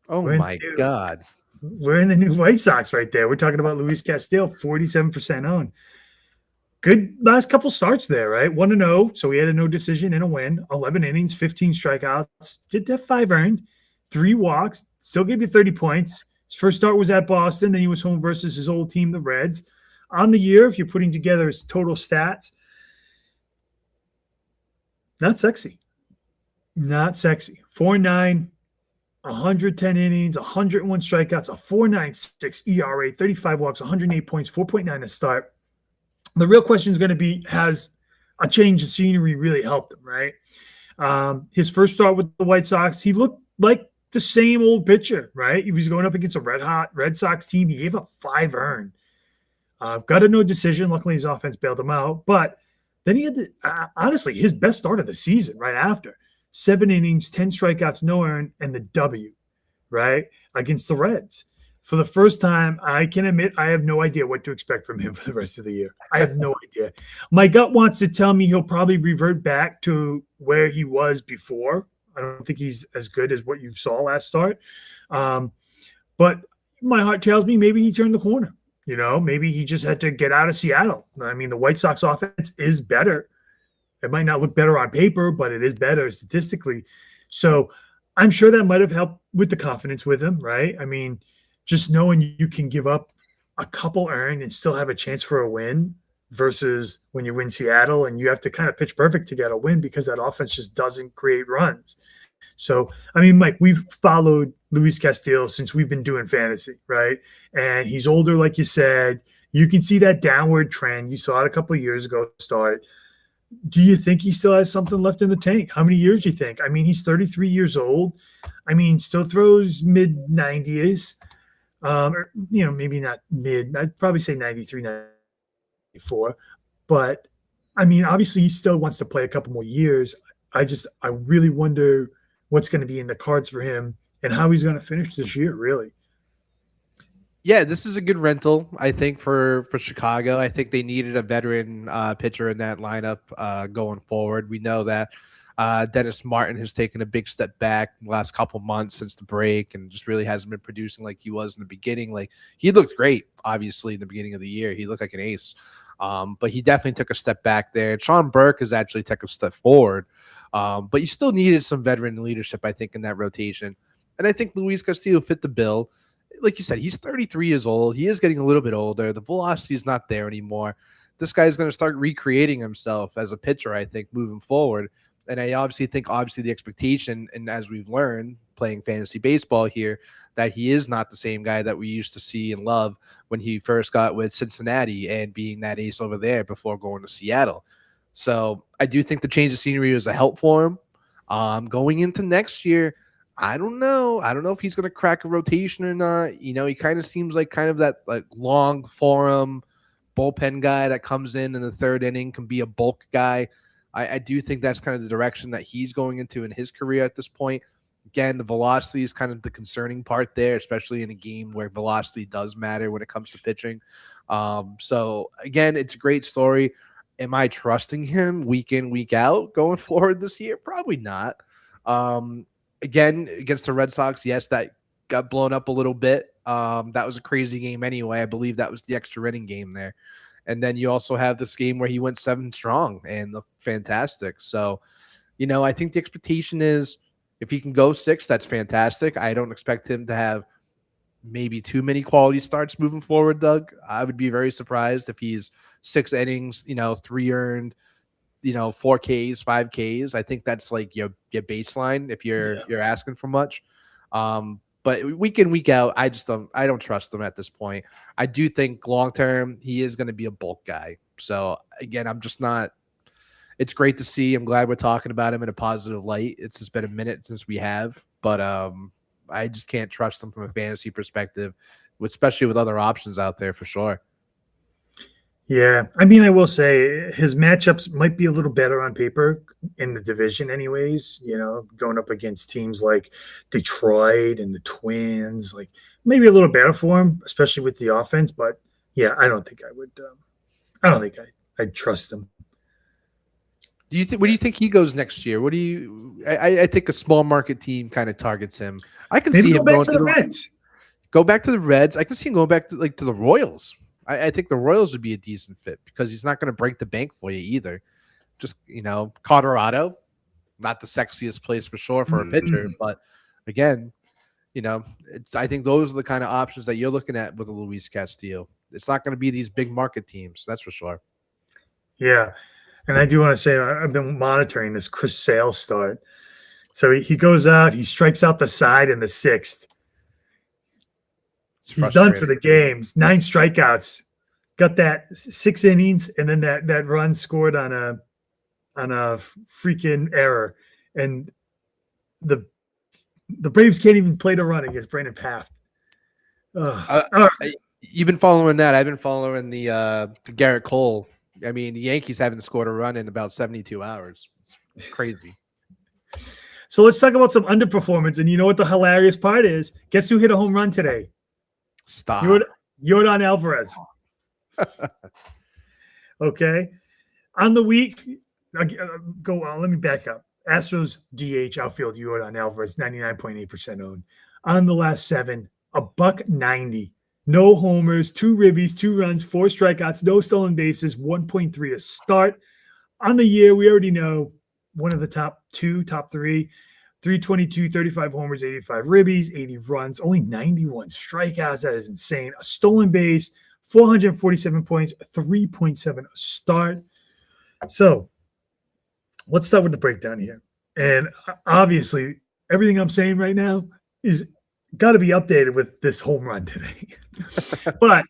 Oh, my God. We're in the new White Sox right there. We're talking about Luis Castillo, 47% owned. Good last couple starts there, right? 1-0, so he had a no decision and a win. 11 innings, 15 strikeouts. Did have 5 earned, 3 walks. Still gave you 30 points. His first start was at Boston. Then he was home versus his old team, the Reds. On the year, if you're putting together his total stats, not sexy. Not sexy. 4.9, 110 innings, 101 strikeouts, a 4.96 ERA, 35 walks, 108 points, 4.9 to start. The real question is going to be, has a change of scenery really helped him, right? His first start with the White Sox, he looked like the same old pitcher, right? He was going up against a red-hot Red Sox team. He gave up 5 earned. Got a no decision. Luckily, his offense bailed him out. But then he had, honestly, his best start of the season right after. 7 innings, 10 strikeouts, no earned, and the W, right, against the Reds. For the first time, I can admit I have no idea what to expect from him for the rest of the year. I have no idea. My gut wants to tell me he'll probably revert back to where he was before. I don't think he's as good as what you saw last start. But my heart tells me maybe he turned the corner. Maybe he just had to get out of Seattle. I mean, the White Sox offense is better. It might not look better on paper, but it is better statistically. So I'm sure that might have helped with the confidence with him, right? I mean, just knowing you can give up a couple earned and still have a chance for a win versus when you win Seattle and you have to kind of pitch perfect to get a win because that offense just doesn't create runs. So, I mean, Mike, we've followed Luis Castillo since we've been doing fantasy, right? And he's older, like you said. You can see that downward trend. You saw it a couple of years ago start. Do you think he still has something left in the tank? How many years do you think? I mean, he's 33 years old. I mean, still throws mid-90s. Maybe not mid. I'd probably say 93, 94. But, I mean, obviously he still wants to play a couple more years. I really wonder what's going to be in the cards for him and how he's going to finish this year, really. Yeah, this is a good rental, I think, for Chicago. I think they needed a veteran pitcher in that lineup going forward. We know that Dennis Martin has taken a big step back in the last couple months since the break and just really hasn't been producing like he was in the beginning. Like he looked great, obviously, in the beginning of the year. He looked like an ace. But he definitely took a step back there. Sean Burke has actually taken a step forward. But you still needed some veteran leadership, I think, in that rotation. And I think Luis Castillo fit the bill. Like you said, he's 33 years old. He is getting a little bit older. The velocity is not there anymore. This guy's going to start recreating himself as a pitcher, I think, moving forward. And I obviously think, the expectation, and as we've learned playing fantasy baseball here, that he is not the same guy that we used to see and love when he first got with Cincinnati and being that ace over there before going to Seattle. So I do think the change of scenery was a help for him. Going into next year, I don't know. I don't know if he's going to crack a rotation or not. You know, he kind of seems like that like long form bullpen guy that comes in the third inning, can be a bulk guy. I do think that's kind of the direction that he's going into in his career at this point. Again, the velocity is kind of the concerning part there, especially in a game where velocity does matter when it comes to pitching. So again, it's a great story. Am I trusting him week in, week out going forward this year? Probably not. Again, against the Red Sox, yes, that got blown up a little bit. That was a crazy game anyway. I believe that was the extra inning game there. And then you also have this game where he went 7 strong and looked fantastic. So, you know, I think the expectation is if he can go 6, that's fantastic. I don't expect him to have maybe too many quality starts moving forward, Doug. I would be very surprised if he's 6 innings, 3 earned, 4 Ks, 5 Ks. I think that's like your baseline if you're asking for much. But week in, week out, I don't trust him at this point. I do think long term he is going to be a bulk guy. So again, I'm just not. It's great to see. I'm glad we're talking about him in a positive light. It's just been a minute since we have, but I just can't trust him from a fantasy perspective, especially with other options out there for sure. Yeah, I mean, I will say his matchups might be a little better on paper in the division, anyways. Going up against teams like Detroit and the Twins, like maybe a little better for him, especially with the offense. But yeah, I don't think I would. I don't think I'd trust him. Where do you think he goes next year? I think a small market team kind of targets him. I can see him going to the Reds. Go back to the Reds. I can see him going back to the Royals. I think the Royals would be a decent fit because he's not going to break the bank for you either. Just, Colorado, not the sexiest place for sure for a pitcher. But again, I think those are the kind of options that you're looking at with a Luis Castillo. It's not going to be these big market teams. That's for sure. Yeah. And I do want to say I've been monitoring this Chris Sale start. So he goes out, he strikes out the side in the 6th. He's done for the games. 9 strikeouts. Got that 6 innings, and then that run scored on a freaking error. And the Braves can't even play the run against Brandon Pfaff. You've been following that. I've been following the Garrett Cole. I mean, the Yankees haven't scored a run in about 72 hours. It's crazy. So let's talk about some underperformance. And you know what the hilarious part is? Guess who hit a home run today? Stop. Yordan Alvarez. Okay. On the week, go on. Let me back up. Astros DH outfield Yordan Alvarez, 99.8% owned. On the last 7, $190. No homers, 2 ribbies, 2 runs, 4 strikeouts, no stolen bases, 1.3 a start. On the year, we already know one of the top 3, 322, 35 homers, 85 ribbies, 80 runs, only 91 strikeouts. That is insane. A stolen base, 447 points, 3.7 a start. So let's start with the breakdown here. And obviously, everything I'm saying right now is got to be updated with this home run today. But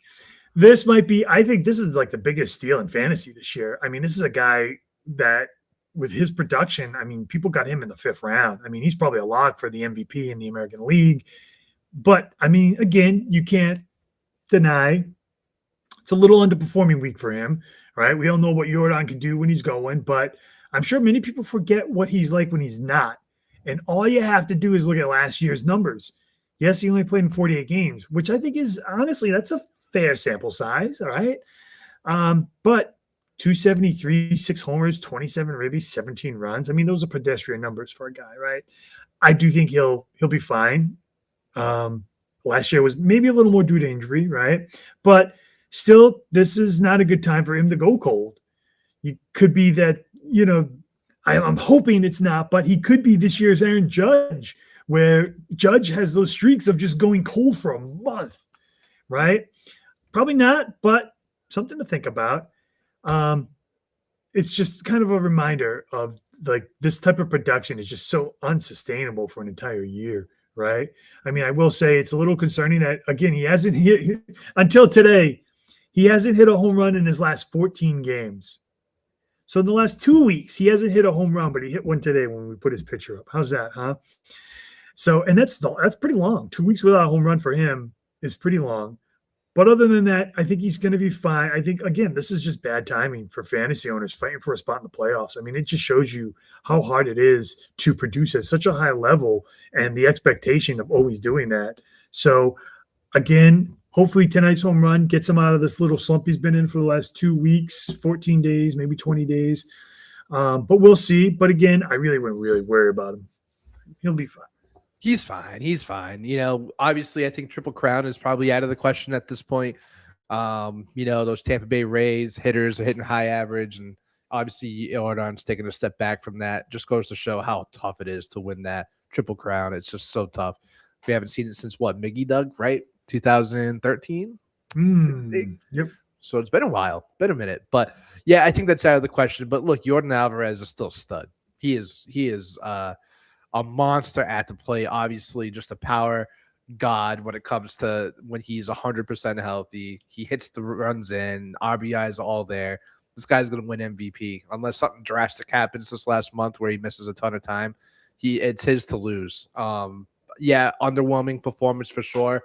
this might be, I think this is like the biggest steal in fantasy this year. I mean, this is a guy that with his production, I mean, people got him in the 5th round. I mean, he's probably a lock for the MVP in the American League. But, I mean, again, you can't deny it's a little underperforming week for him, right? We all know what Yordan can do when he's going, but I'm sure many people forget what he's like when he's not. And all you have to do is look at last year's numbers. Yes, he only played in 48 games, which I think is honestly, that's a fair sample size. All right. But 273, 6 homers, 27 ribbies, 17 runs. I mean, those are pedestrian numbers for a guy, right? I do think he'll be fine. Last year was maybe a little more due to injury, right? But still, this is not a good time for him to go cold. You could be that, I'm hoping it's not, but he could be this year's Aaron Judge, where Judge has those streaks of just going cold for a month, right? Probably not, but something to think about. It's just kind of a reminder of like this type of production is just so unsustainable for an entire year, right? I mean, I will say it's a little concerning that, again, he hasn't hit until today. He hasn't hit a home run in his last 14 games. So in the last 2 weeks, he hasn't hit a home run, but he hit one today when we put his picture up. How's that, huh? So, and that's pretty long. 2 weeks without a home run for him is pretty long. But other than that, I think he's going to be fine. I think, again, this is just bad timing for fantasy owners fighting for a spot in the playoffs. I mean, it just shows you how hard it is to produce at such a high level and the expectation of always doing that. So, again, hopefully tonight's home run gets him out of this little slump he's been in for the last 2 weeks, 14 days, maybe 20 days. But we'll see. But, again, I really wouldn't really worry about him. He'll be fine. He's fine. He's fine. Obviously, I think Triple Crown is probably out of the question at this point. Those Tampa Bay Rays hitters are hitting high average, and obviously Jordan's taking a step back from that. Just goes to show how tough it is to win that Triple Crown. It's just so tough. We haven't seen it since what, Miggy Doug, right? 2013? Yep. So it's been a while, been a minute. But, yeah, I think that's out of the question. But, look, Jordan Alvarez is still a stud. He is a monster at the plate, obviously just a power god when it comes to when he's 100% healthy. He hits the runs in, RBIs all there. This guy's going to win MVP unless something drastic happens this last month where he misses a ton of time. It's his to lose. Underwhelming performance for sure.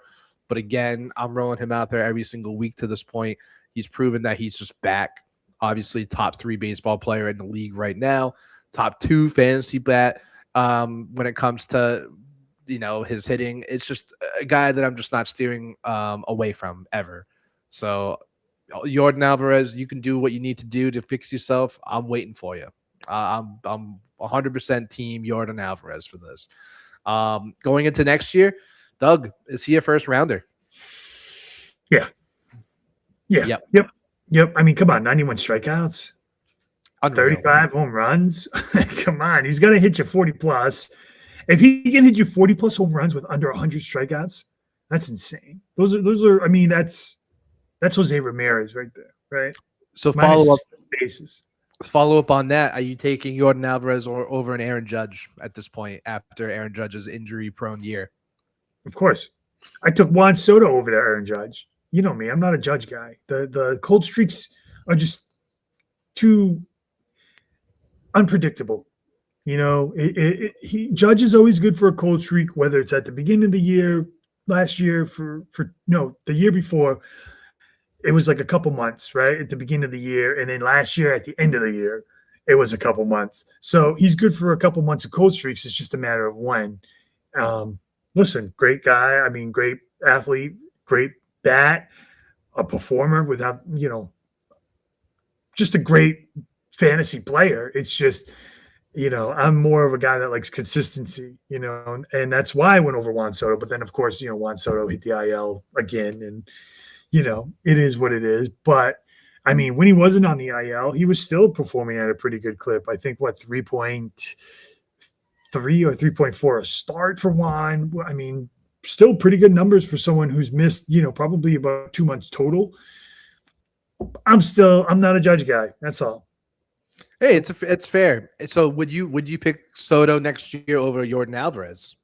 But again, I'm rolling him out there every single week to this point. He's proven that he's just back. Obviously, top 3 baseball player in the league right now, top 2 fantasy bat. When it comes to, his hitting, it's just a guy that I'm just not steering away from ever. So, Jordan Alvarez, you can do what you need to do to fix yourself. I'm waiting for you. I'm 100% team Jordan Alvarez for this. Going into next year, Doug, is he a first rounder? Yeah. Yep. I mean, come on, 91 strikeouts. Unreal. 35 home runs. Come on, he's gonna hit you 40 plus. If he can hit you 40 plus home runs with under 100 strikeouts, that's insane. Those are. I mean, that's Jose Ramirez right there, right? So follow up on that. Are you taking Jordan Alvarez over an Aaron Judge at this point after Aaron Judge's injury-prone year? Of course, I took Juan Soto over to Aaron Judge. You know me, I'm not a Judge guy. The cold streaks are just too unpredictable. Judge is always good for a cold streak, whether it's at the beginning of the year, last year, the year before. It was like a couple months, right? At the beginning of the year. And then last year at the end of the year, it was a couple months. So he's good for a couple months of cold streaks. It's just a matter of when. Listen, great guy. I mean, great athlete, great bat, a performer without, just a great fantasy player. It's just, I'm more of a guy that likes consistency, and that's why I went over Juan Soto. But then, of course, Juan Soto hit the IL again, and, it is what it is. But, I mean, when he wasn't on the IL, he was still performing at a pretty good clip. I think, 3.3 or 3.4 a start for Juan. I mean, still pretty good numbers for someone who's missed, probably about 2 months total. I'm not a Judge guy. That's all. Hey, it's fair. So would you pick Soto next year over Jordan Alvarez?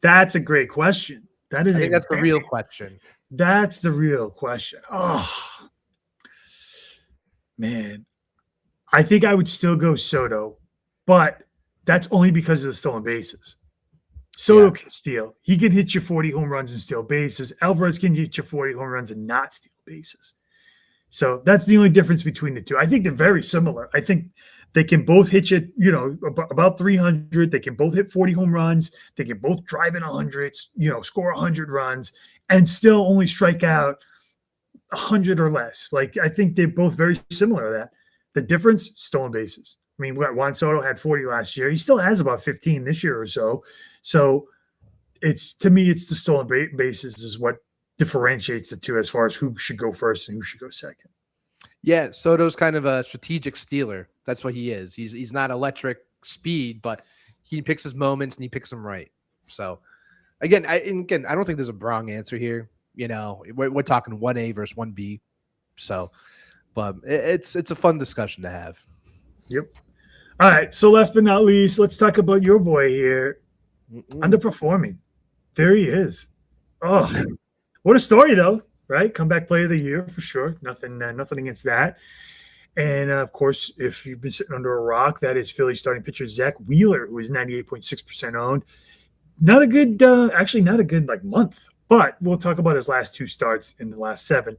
That's a great question. I think that's the real question. That's the real question. Oh, man. I think I would still go Soto, but that's only because of the stolen bases. Soto can steal. He can hit you 40 home runs and steal bases. Alvarez can hit you 40 home runs and not steal bases. So that's the only difference between the two. I think they're very similar. I think They can both hit you, about 300. They can both hit 40 home runs. They can both drive in 100, score 100 runs and still only strike out 100 or less. Like, I think they're both very similar to that. The difference, stolen bases. I mean, Juan Soto had 40 last year. He still has about 15 this year or so. So to me, it's the stolen bases is what differentiates the two as far as who should go first and who should go second. Yeah, Soto's kind of a strategic stealer. That's what he is. He's not electric speed, but he picks his moments and he picks them right. So, again, I don't think there's a wrong answer here. We're talking 1A versus 1B. So, but it's a fun discussion to have. Yep. All right. So last but not least, let's talk about your boy here. Underperforming. There he is. Oh, what a story though, right? Comeback player of the year for sure. Nothing against that. And of course, if you've been sitting under a rock, that is Philly starting pitcher Zach Wheeler, who is 98.6% owned. Not a good, month, but we'll talk about his last 2 starts in the last 7.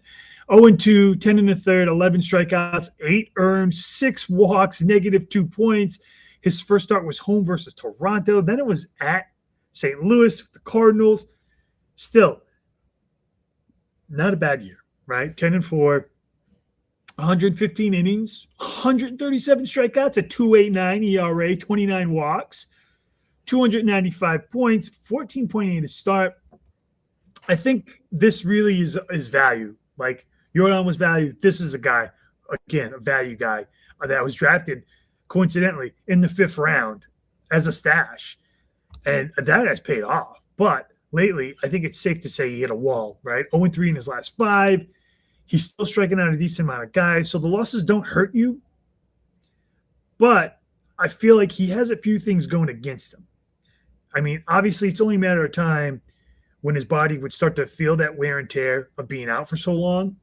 0-2, 10 in the third, 11 strikeouts, 8 earned, 6 walks, -2 points. His first start was home versus Toronto. Then it was at St. Louis with the Cardinals. Still, not a bad year, right? 10-4, 115 innings, 137 strikeouts, a 2.89 ERA, 29 walks, 295 points, 14.8 to start. I think this really is value. Like, Yordan was valued. This is a guy, again, a value guy that was drafted, coincidentally, in the 5th round as a stash. And that has paid off. But lately, I think it's safe to say he hit a wall, right? 0-3 in his last 5. He's still striking out a decent amount of guys. So the losses don't hurt you. But I feel like he has a few things going against him. I mean, obviously, it's only a matter of time when his body would start to feel that wear and tear of being out for so long.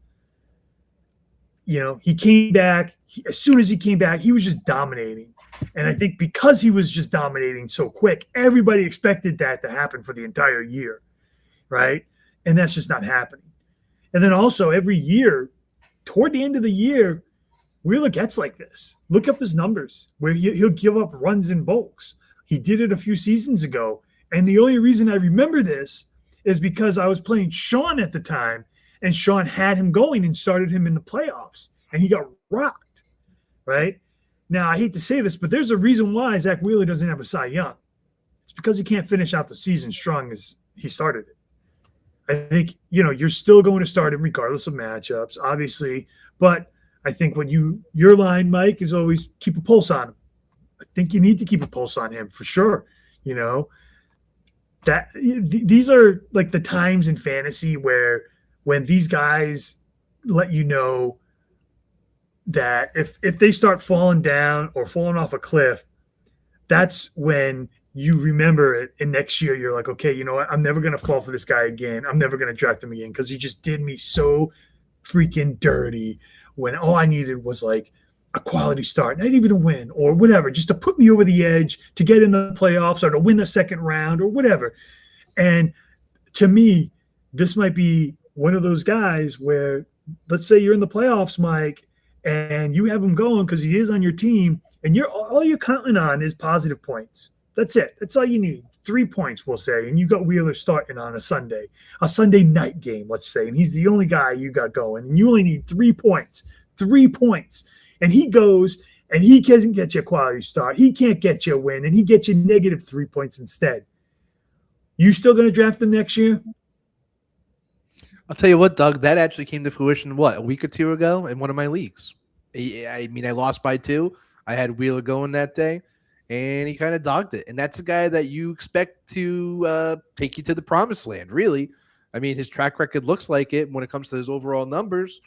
He came back. As soon as he came back, he was just dominating. And I think because he was just dominating so quick, everybody expected that to happen for the entire year, right? And that's just not happening. And then also every year, toward the end of the year, Wheeler gets like this. Look up his numbers where he'll give up runs in bulks. He did it a few seasons ago. And the only reason I remember this is because I was playing Sean at the time, and Sean had him going and started him in the playoffs, and he got rocked, right? Now, I hate to say this, but there's a reason why Zach Wheeler doesn't have a Cy Young. It's because he can't finish out the season strong as he started it. I think, you're still going to start him regardless of matchups, obviously, but I think your line, Mike, is always keep a pulse on him. I think you need to keep a pulse on him for sure, that these are like the times in fantasy where when these guys let you know that if they start falling down or falling off a cliff, that's when you remember it. And next year you're like, okay, you know what? I'm never going to fall for this guy again. I'm never going to draft him again because he just did me so freaking dirty when all I needed was like a quality start, not even a win or whatever, just to put me over the edge to get in the playoffs or to win the second round or whatever. And to me, this might be one of those guys where, let's say you're in the playoffs, Mike, and you have him going because he is on your team, and all you're counting on is positive points. That's it. That's all you need. 3 points, we'll say, and you got Wheeler starting on a Sunday night game, let's say, and he's the only guy you got going, and you only need 3 points. 3 points. And he goes, and he doesn't get you a quality start. He can't get you a win, and he gets you -3 points instead. You still going to draft him next year? I'll tell you what, Doug, that actually came to fruition, a week or 2 ago in one of my leagues. I mean, I lost by 2. I had Wheeler going that day, and he kind of dogged it. And that's a guy that you expect to take you to the promised land, really. I mean, his track record looks like it when it comes to his overall numbers.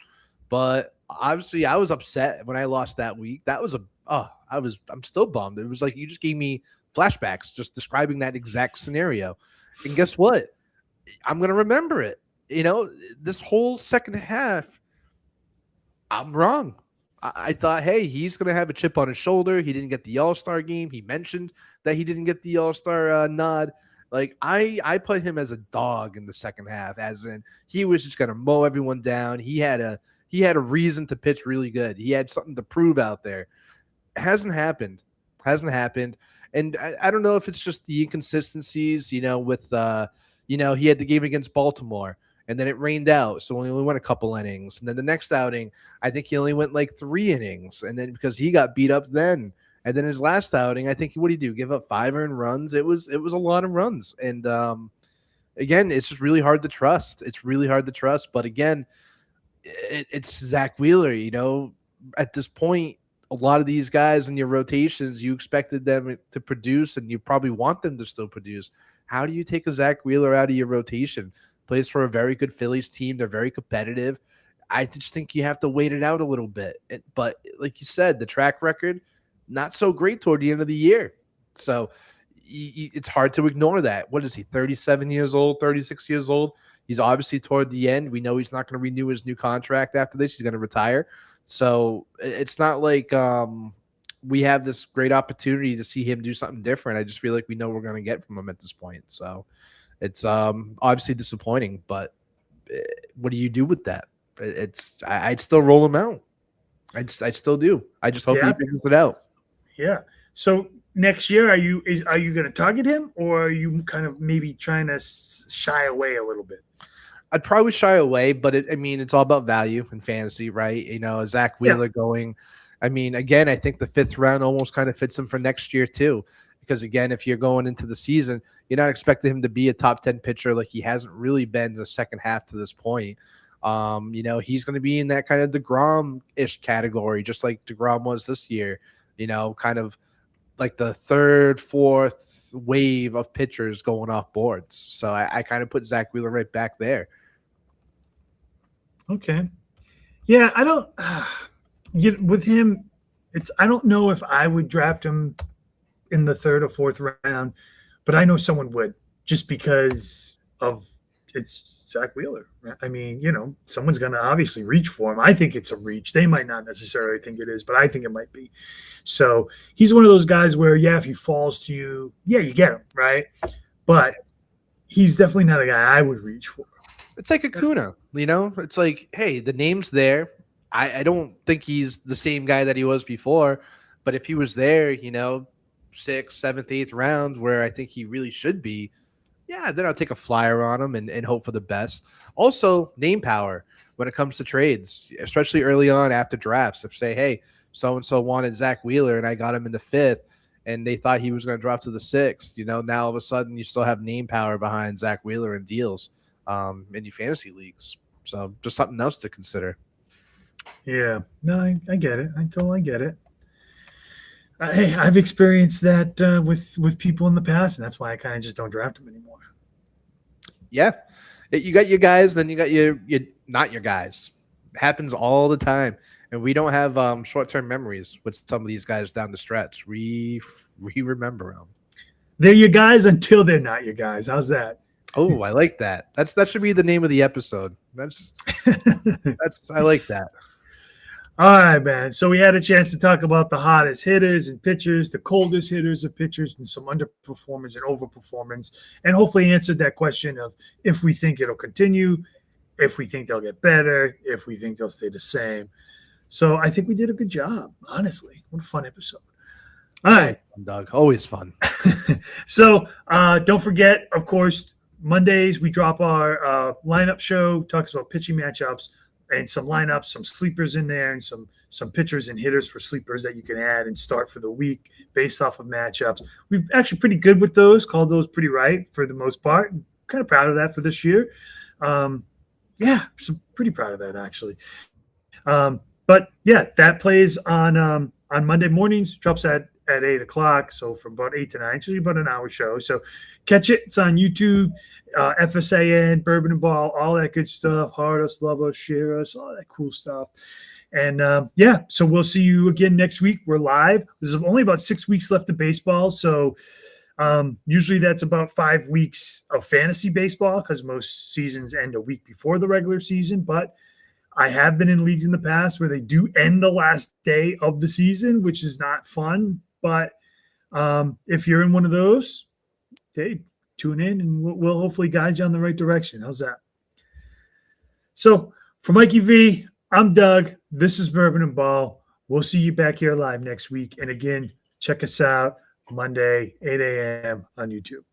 But obviously, I was upset when I lost that week. I'm still bummed. It was like you just gave me flashbacks just describing that exact scenario. And guess what? I'm going to remember it. This whole second half, I'm wrong. I thought, hey, he's going to have a chip on his shoulder. He didn't get the All-Star game. He mentioned that he didn't get the All-Star nod. Like, I put him as a dog in the second half, as in he was just going to mow everyone down. He had a reason to pitch really good. He had something to prove out there. hasn't happened. Hasn't happened. And I don't know if it's just the inconsistencies, with he had the game against Baltimore and then it rained out. So he only went a couple innings. And then the next outing, I think he only went like 3 innings. And then because he got beat up then. And then his last outing, I think what did he do? Give up 5 earned runs. It was a lot of runs. And again, it's just really hard to trust. It's really hard to trust. But again, it's Zach Wheeler, at this point, a lot of these guys in your rotations, you expected them to produce and you probably want them to still produce. How do you take a Zach Wheeler out of your rotation? Plays for a very good Phillies team. They're very competitive. I just think you have to wait it out a little bit. But like you said, the track record, not so great toward the end of the year. So it's hard to ignore that. What is he, 37 years old, 36 years old? He's obviously toward the end. We know he's not going to renew his new contract after this. He's going to retire. So it's not like we have this great opportunity to see him do something different. I just feel like we know we're going to get from him at this point. So it's obviously disappointing, but what do you do with that? I'd still roll him out. I still do. I just hope he figures it out. Yeah. So next year, are you going to target him, or are you kind of maybe trying to shy away a little bit? I'd probably shy away, but it's all about value in fantasy, right? Zach Wheeler going. Again, I think the 5th round almost kind of fits him for next year too, because again, if you're going into the season, you're not expecting him to be a top 10 pitcher like he hasn't really been the second half to this point. He's going to be in that kind of DeGrom-ish category, just like DeGrom was this year. Kind of like the 3rd, 4th wave of pitchers going off boards. So I kind of put Zach Wheeler right back there. Okay. Yeah, I don't with him. I don't know if I would draft him in the 3rd or 4th round, but I know someone would, just because of it's Zach Wheeler. Someone's going to obviously reach for him. I think it's a reach. They might not necessarily think it is, but I think it might be. So he's one of those guys where, if he falls to you, you get him, right? But he's definitely not a guy I would reach for. It's like Acuna, It's like, hey, the name's there. I don't think he's the same guy that he was before, but if he was there, 6th, 7th, 8th rounds where I think he really should be, then I'll take a flyer on him and hope for the best. Also, name power when it comes to trades, especially early on after drafts. If say, hey, so-and-so wanted Zach Wheeler and I got him in the 5th and they thought he was going to drop to the 6th, now all of a sudden you still have name power behind Zach Wheeler in deals in your fantasy leagues. So just something else to consider. Yeah, no, I get it. I totally get it. I've experienced that with people in the past, and that's why I kind of just don't draft them anymore. Yeah, you got your guys, then you got your not your guys. It happens all the time, and we don't have short-term memories with some of these guys down the stretch. We remember them. They're your guys until they're not your guys. How's that? Oh, I like that. That should be the name of the episode. I like that. All right, man. So we had a chance to talk about the hottest hitters and pitchers, the coldest hitters and pitchers, and some underperformance and overperformance, and hopefully answered that question of if we think it'll continue, if we think they'll get better, if we think they'll stay the same. So I think we did a good job, honestly. What a fun episode. All right. Fun, Doug. Always fun. So don't forget, of course, Mondays we drop our lineup show, talks about pitching matchups, and some lineups, some sleepers in there, and some pitchers and hitters for sleepers that you can add and start for the week based off of matchups. We're actually pretty good with those, called those pretty right for the most part. I'm kind of proud of that for this year. So pretty proud of that, actually. But yeah, that plays on Monday mornings, drops at 8 o'clock. So from about 8 to 9, it's usually about an hour show. So catch it. It's on YouTube, FSAN, Bourbon N Ball, all that good stuff. Heart us, love us, share us, all that cool stuff. And so we'll see you again next week. We're live. There's only about 6 weeks left of baseball. So usually that's about 5 weeks of fantasy baseball because most seasons end a week before the regular season. But I have been in leagues in the past where they do end the last day of the season, which is not fun. But if you're in one of those, hey, tune in and we'll hopefully guide you on the right direction. How's that? So for Mikey V, I'm Doug. This is Bourbon N Ball. We'll see you back here live next week. And again, check us out Monday, 8 a.m. on YouTube.